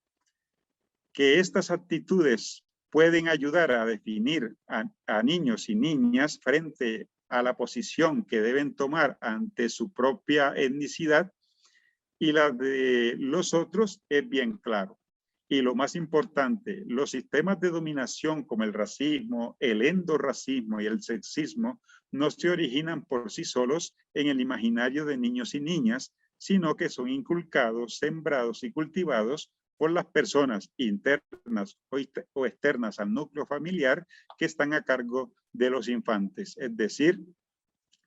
Que estas actitudes pueden ayudar a definir a niños y niñas frente a la posición que deben tomar ante su propia etnicidad y la de los otros es bien claro. Y lo más importante, los sistemas de dominación como el racismo, el endorracismo y el sexismo no se originan por sí solos en el imaginario de niños y niñas, sino que son inculcados, sembrados y cultivados por las personas internas o externas al núcleo familiar que están a cargo de los infantes. Es decir,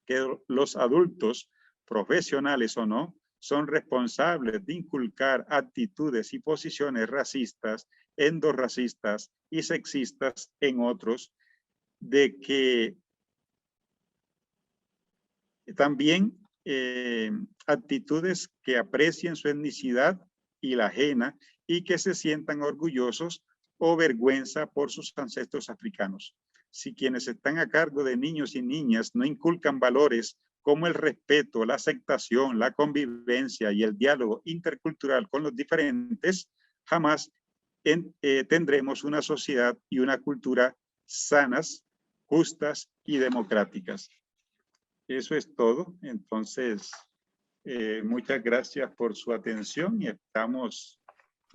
que los adultos, profesionales o no, son responsables de inculcar actitudes y posiciones racistas, endorracistas y sexistas en otros, de que también actitudes que aprecien su etnicidad y la ajena y que se sientan orgullosos o vergüenza por sus ancestros africanos. Si quienes están a cargo de niños y niñas no inculcan valores como el respeto, la aceptación, la convivencia y el diálogo intercultural con los diferentes, jamás tendremos una sociedad y una cultura sanas, justas y democráticas. Eso es todo. Entonces, muchas gracias por su atención y estamos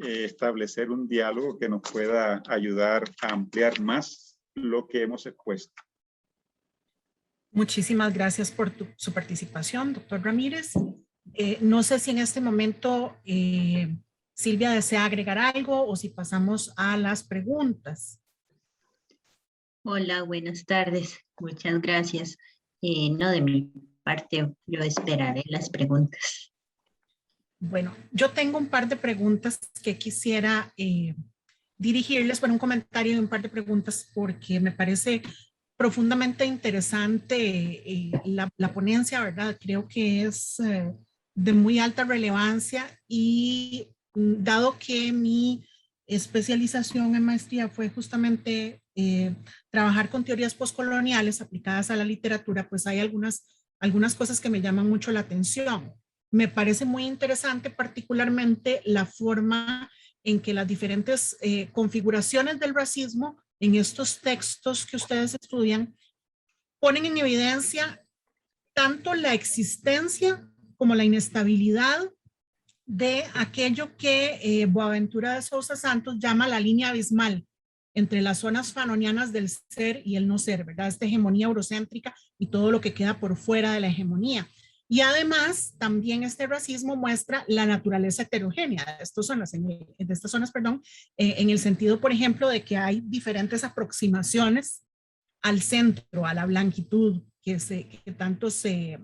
establecer un diálogo que nos pueda ayudar a ampliar más lo que hemos expuesto.
Muchísimas gracias por su participación, doctor Ramírez. No sé si en este momento Silvia desea agregar algo o si pasamos a las preguntas.
Hola, buenas tardes. Muchas gracias. No, de mi parte, yo esperaré las preguntas.
Bueno, yo tengo un par de preguntas que quisiera dirigirles, bueno, un comentario y un par de preguntas porque me parece profundamente interesante la ponencia, ¿verdad? Creo que es de muy alta relevancia y dado que mi especialización en maestría fue justamente trabajar con teorías postcoloniales aplicadas a la literatura, pues hay algunas cosas que me llaman mucho la atención. Me parece muy interesante particularmente la forma en que las diferentes configuraciones del racismo en estos textos que ustedes estudian ponen en evidencia tanto la existencia como la inestabilidad de aquello que Boaventura de Sousa Santos llama la línea abismal entre las zonas fanonianas del ser y el no ser, ¿verdad? Esta hegemonía eurocéntrica y todo lo que queda por fuera de la hegemonía. Y además, también este racismo muestra la naturaleza heterogénea de estas zonas, en el sentido, por ejemplo, de que hay diferentes aproximaciones al centro, a la blanquitud, que tanto se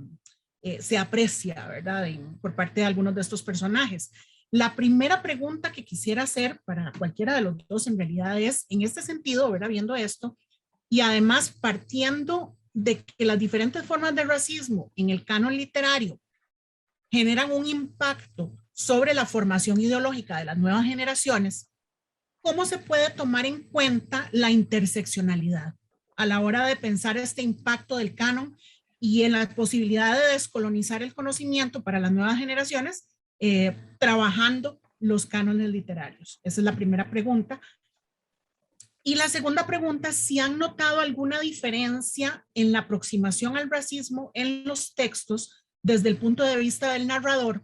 aprecia, ¿verdad? Por parte de algunos de estos personajes. La primera pregunta que quisiera hacer para cualquiera de los dos en realidad es, en este sentido, ¿verdad? Viendo esto, y además partiendo de que las diferentes formas de racismo en el canon literario generan un impacto sobre la formación ideológica de las nuevas generaciones, ¿cómo se puede tomar en cuenta la interseccionalidad a la hora de pensar este impacto del canon y en la posibilidad de descolonizar el conocimiento para las nuevas generaciones, trabajando los cánones literarios? Esa es la primera pregunta. Y la segunda pregunta, si han notado alguna diferencia en la aproximación al racismo en los textos desde el punto de vista del narrador,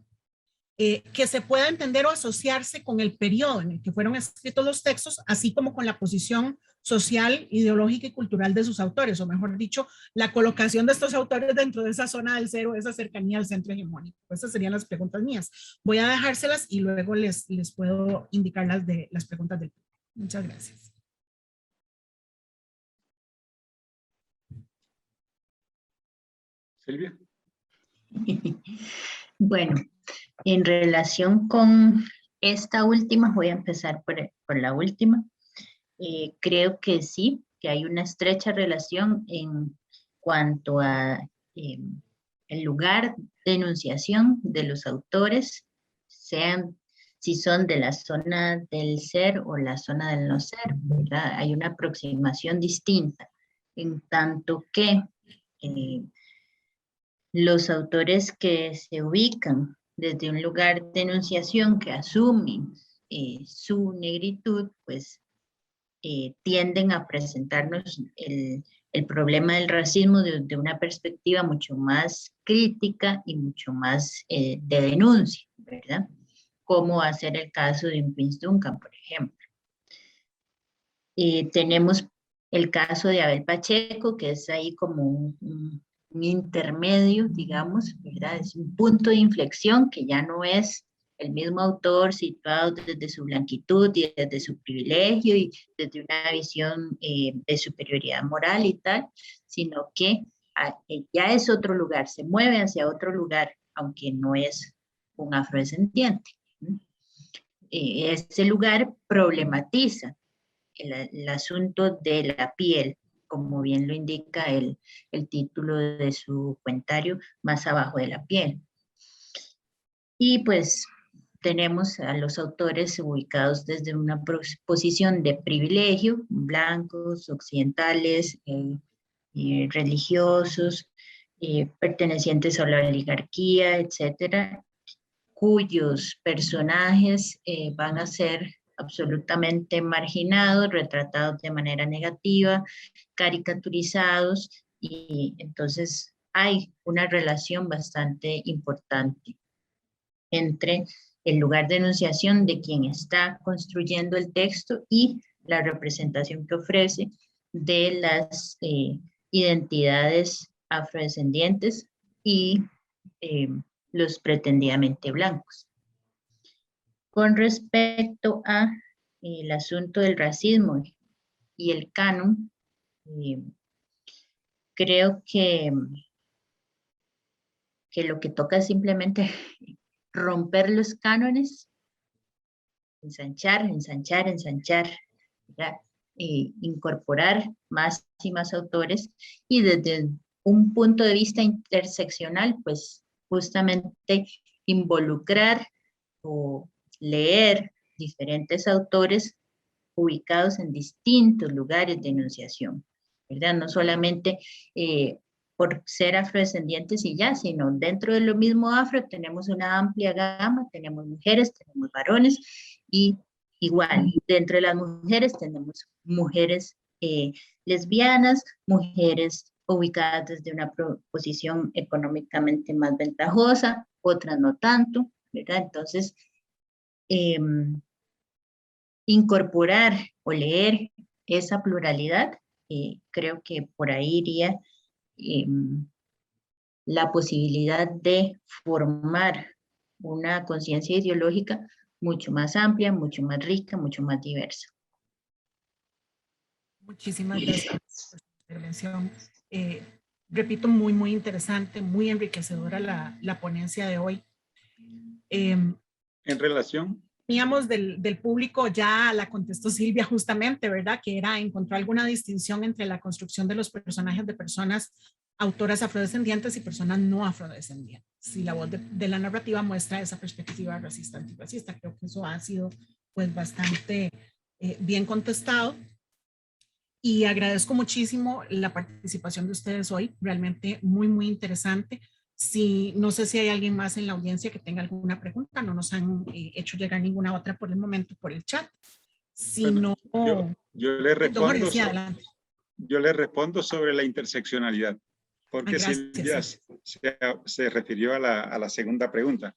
que se pueda entender o asociarse con el periodo en el que fueron escritos los textos, así como con la posición social, ideológica y cultural de sus autores, o mejor dicho, la colocación de estos autores dentro de esa zona del cero, esa cercanía al centro hegemónico. Esas serían las preguntas mías. Voy a dejárselas y luego les puedo indicar las preguntas del público. Muchas gracias.
Silvia.
Bueno, en relación con esta última, voy a empezar por la última. Creo que sí, que hay una estrecha relación en cuanto a el lugar de enunciación de los autores, sean si son de la zona del ser o la zona del no ser, ¿verdad? Hay una aproximación distinta, en tanto que los autores que se ubican desde un lugar de enunciación que asumen su negritud, pues tienden a presentarnos el problema del racismo desde una perspectiva mucho más crítica y mucho más de denuncia, ¿verdad? Como va a ser el caso de un Prince Duncan, por ejemplo. Tenemos el caso de Abel Pacheco, que es ahí como un intermedio, digamos, ¿verdad? Es un punto de inflexión que ya no es el mismo autor situado desde su blanquitud y desde su privilegio y desde una visión de superioridad moral y tal, sino que ya es otro lugar, se mueve hacia otro lugar, aunque no es un afrodescendiente. Ese lugar problematiza el asunto de la piel, como bien lo indica el título de su comentario, más abajo de la piel. Y pues tenemos a los autores ubicados desde una posición de privilegio, blancos, occidentales, religiosos, pertenecientes a la oligarquía, etcétera, cuyos personajes van a ser absolutamente marginados, retratados de manera negativa, caricaturizados, y entonces hay una relación bastante importante entre el lugar de enunciación de quien está construyendo el texto y la representación que ofrece de las identidades afrodescendientes y los pretendidamente blancos. Con respecto a el asunto del racismo y el canon, creo que lo que toca es simplemente romper los cánones, ensanchar, ¿verdad? Incorporar más y más autores, y desde un punto de vista interseccional, pues justamente involucrar o leer diferentes autores ubicados en distintos lugares de enunciación, ¿verdad? No solamente por ser afrodescendientes y ya, sino dentro de lo mismo afro tenemos una amplia gama, tenemos mujeres, tenemos varones, y igual, dentro de las mujeres tenemos mujeres lesbianas, mujeres ubicadas desde una posición económicamente más ventajosa, otras no tanto, ¿verdad? Entonces, incorporar o leer esa pluralidad, creo que por ahí iría la posibilidad de formar una conciencia ideológica mucho más amplia, mucho más rica, mucho más diversa.
Muchísimas gracias por su intervención. Repito, muy, muy interesante, muy enriquecedora la ponencia de hoy.
En relación...
Teníamos del público, ya la contestó Silvia justamente, ¿verdad? Que era, encontró alguna distinción entre la construcción de los personajes de personas autoras afrodescendientes y personas no afrodescendientes. Si la voz de la narrativa muestra esa perspectiva racista, antirracista, creo que eso ha sido pues bastante bien contestado. Y agradezco muchísimo la participación de ustedes hoy, realmente muy, muy interesante. No sé si hay alguien más en la audiencia que tenga alguna pregunta, no nos han hecho llegar ninguna otra por el momento por el chat. Si
bueno,
no,
yo le respondo,
Jorge, sí, adelante.
Yo le respondo sobre la interseccionalidad, porque Silvia se refirió a la segunda pregunta.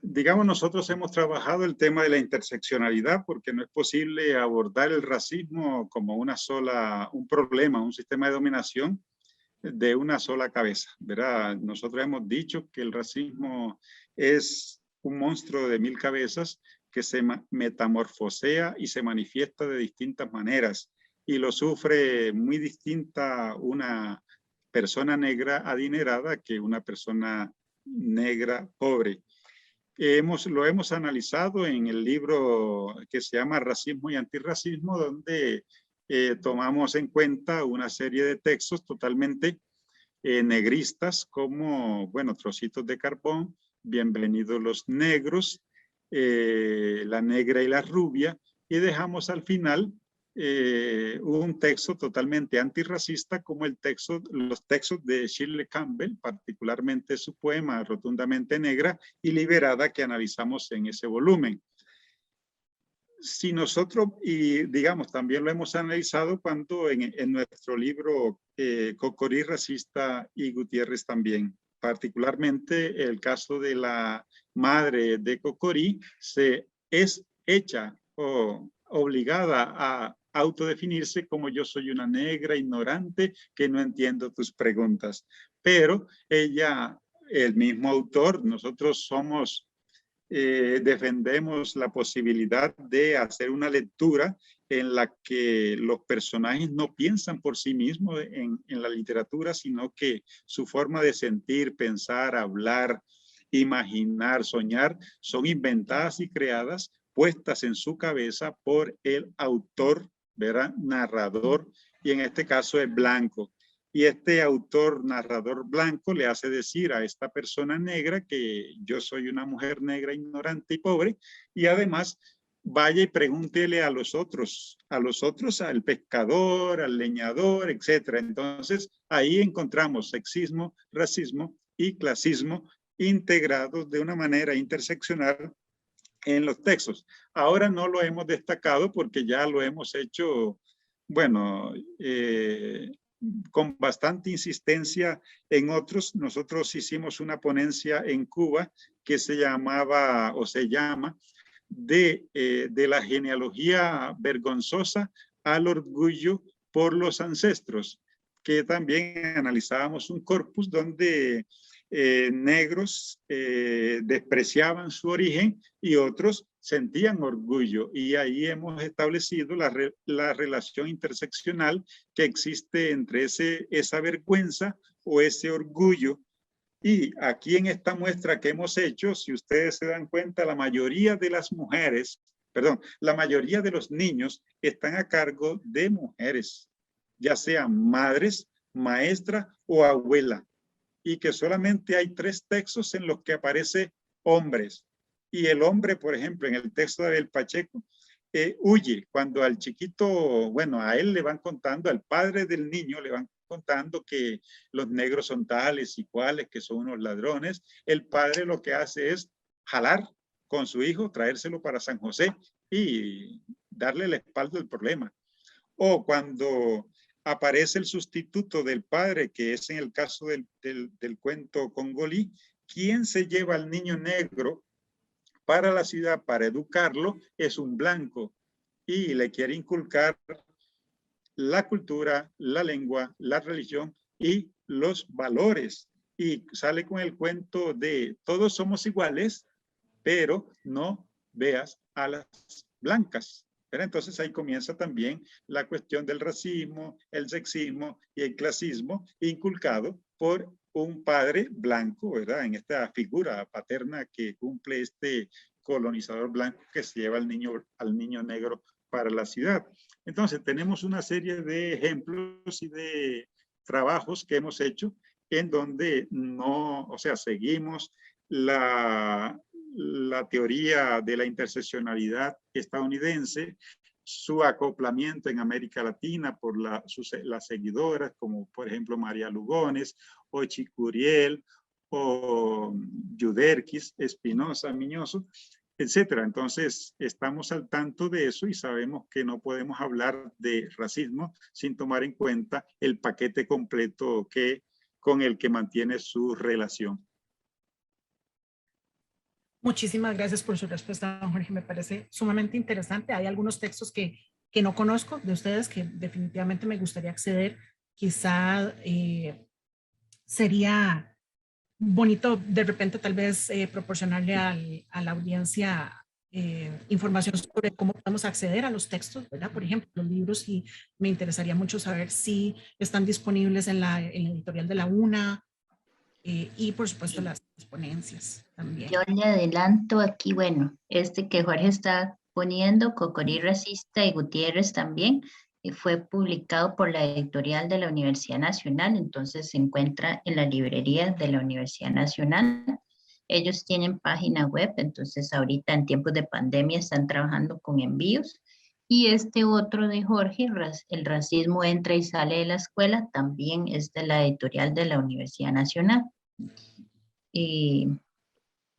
Digamos, nosotros hemos trabajado el tema de la interseccionalidad porque no es posible abordar el racismo como un problema, un sistema de dominación de una sola cabeza, ¿verdad? Nosotros hemos dicho que el racismo es un monstruo de 1000 cabezas que se metamorfosea y se manifiesta de distintas maneras, y lo sufre muy distinta una persona negra adinerada que una persona negra pobre. Lo hemos analizado en el libro que se llama Racismo y Antirracismo, donde tomamos en cuenta una serie de textos totalmente negristas, como, bueno, Trocitos de Carbón, Bienvenidos los Negros, La Negra y la Rubia, y dejamos al final un texto totalmente antirracista como los textos de Shirley Campbell, particularmente su poema Rotundamente Negra y Liberada, que analizamos en ese volumen. Si nosotros, y digamos, también lo hemos analizado cuando en nuestro libro Cocorí Racista y Gutiérrez también, particularmente el caso de la madre de Cocorí, es hecha o obligada a autodefinirse como yo soy una negra ignorante que no entiendo tus preguntas. Pero ella, el mismo autor, nosotros defendemos la posibilidad de hacer una lectura en la que los personajes no piensan por sí mismos en la literatura, sino que su forma de sentir, pensar, hablar, imaginar, soñar, son inventadas y creadas, puestas en su cabeza por el autor, ¿verdad? Narrador, y en este caso es blanco. Y este autor narrador blanco le hace decir a esta persona negra que yo soy una mujer negra, ignorante y pobre, y además vaya y pregúntele a los otros, al pescador, al leñador, etcétera. Entonces ahí encontramos sexismo, racismo y clasismo integrados de una manera interseccional en los textos. Ahora no lo hemos destacado porque ya lo hemos hecho, bueno, con bastante insistencia en otros. Nosotros hicimos una ponencia en Cuba que se llamaba o se llama de la genealogía vergonzosa al orgullo por los ancestros, que también analizábamos un corpus donde negros despreciaban su origen y otros sentían orgullo. Y ahí hemos establecido la relación interseccional que existe entre esa vergüenza o ese orgullo. Y aquí en esta muestra que hemos hecho, si ustedes se dan cuenta, la mayoría de las mujeres, perdón, la mayoría de los niños están a cargo de mujeres, ya sean madres, maestra o abuela, y que solamente hay 3 textos en los que aparece hombres. Y el hombre, por ejemplo, en el texto de Abel Pacheco, huye cuando al chiquito, bueno, a él le van contando, al padre del niño le van contando que los negros son tales y cuales, que son unos ladrones. El padre lo que hace es jalar con su hijo, traérselo para San José y darle la espalda al problema. O cuando aparece el sustituto del padre, que es en el caso del cuento congolí, ¿quién se lleva al niño negro para la ciudad para educarlo? Es un blanco y le quiere inculcar la cultura, la lengua, la religión y los valores. Y sale con el cuento de todos somos iguales, pero no veas a las blancas. Pero entonces ahí comienza también la cuestión del racismo, el sexismo y el clasismo inculcado por un padre blanco, ¿verdad? En esta figura paterna que cumple este colonizador blanco que se lleva al niño negro para la ciudad. Entonces tenemos una serie de ejemplos y de trabajos que hemos hecho en donde no, o sea, seguimos la teoría de la interseccionalidad estadounidense, su acoplamiento en América Latina por las seguidoras, como por ejemplo María Lugones, o Chicuriel, o Yuderquis, Espinosa, Miñoso, etcétera. Entonces, estamos al tanto de eso y sabemos que no podemos hablar de racismo sin tomar en cuenta el paquete completo con el que mantiene su relación.
Muchísimas gracias por su respuesta, don Jorge. Me parece sumamente interesante. Hay algunos textos que no conozco de ustedes que definitivamente me gustaría acceder. Quizá sería bonito de repente tal vez proporcionarle a la audiencia información sobre cómo podemos acceder a los textos, ¿verdad? Por ejemplo, los libros, y me interesaría mucho saber si están disponibles en la editorial de la UNA y por supuesto las ponencias también.
Yo le adelanto aquí, bueno, este que Jorge está poniendo, Cocorí Racista y Gutiérrez también, fue publicado por la editorial de la Universidad Nacional, entonces se encuentra en la librería de la Universidad Nacional. Ellos tienen página web, entonces ahorita en tiempos de pandemia están trabajando con envíos. Y este otro de Jorge, El racismo entra y sale de la escuela, también es de la editorial de la Universidad Nacional. El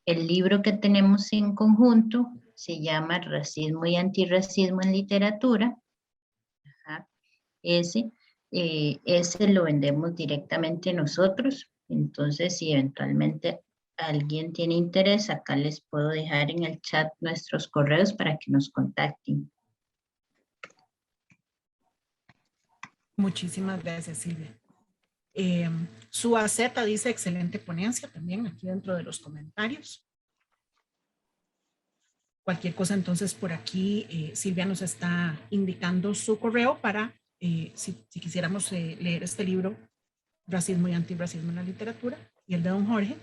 libro que tenemos en conjunto se llama Racismo y Antirracismo en Literatura. Ajá. Ese lo vendemos directamente nosotros. Entonces, si eventualmente alguien tiene interés, acá les puedo dejar en el chat nuestros correos para que nos contacten.
Muchísimas gracias, Silvia. Su AZ dice excelente ponencia también aquí dentro de los comentarios. Cualquier cosa entonces por aquí Silvia nos está indicando su correo para si quisiéramos leer este libro, Racismo y Antirracismo en la Literatura, y el de don Jorge.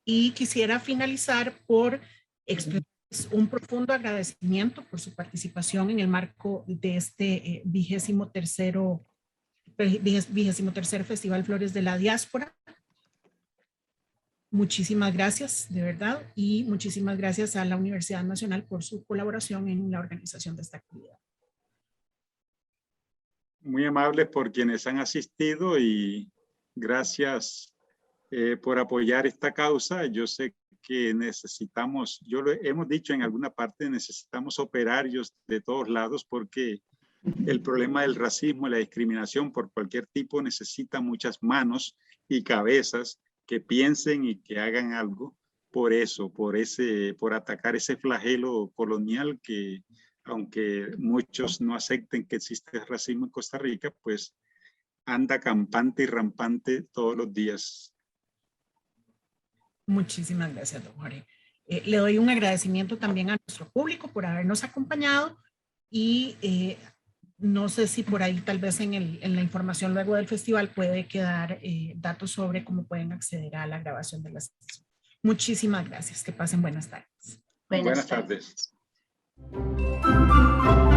Y quisiera finalizar por expresar un profundo agradecimiento por su participación en el marco de este 23º Festival Flores de la Diáspora. Muchísimas gracias, de verdad, y muchísimas gracias a la Universidad Nacional por su colaboración en la organización de esta actividad.
Muy amables por quienes han asistido y gracias por apoyar esta causa. Yo sé que necesitamos, hemos dicho en alguna parte, necesitamos operarios de todos lados porque el problema del racismo y la discriminación por cualquier tipo necesita muchas manos y cabezas que piensen y que hagan algo por eso, por atacar ese flagelo colonial que, aunque muchos no acepten que existe racismo en Costa Rica, pues anda campante y rampante todos los días.
Muchísimas gracias, don Jorge. Le doy un agradecimiento también a nuestro público por habernos acompañado y no sé si por ahí tal vez en la información luego del festival puede quedar datos sobre cómo pueden acceder a la grabación de la sesión. Muchísimas gracias. Que pasen buenas tardes.
Buenas tardes.
Tardes.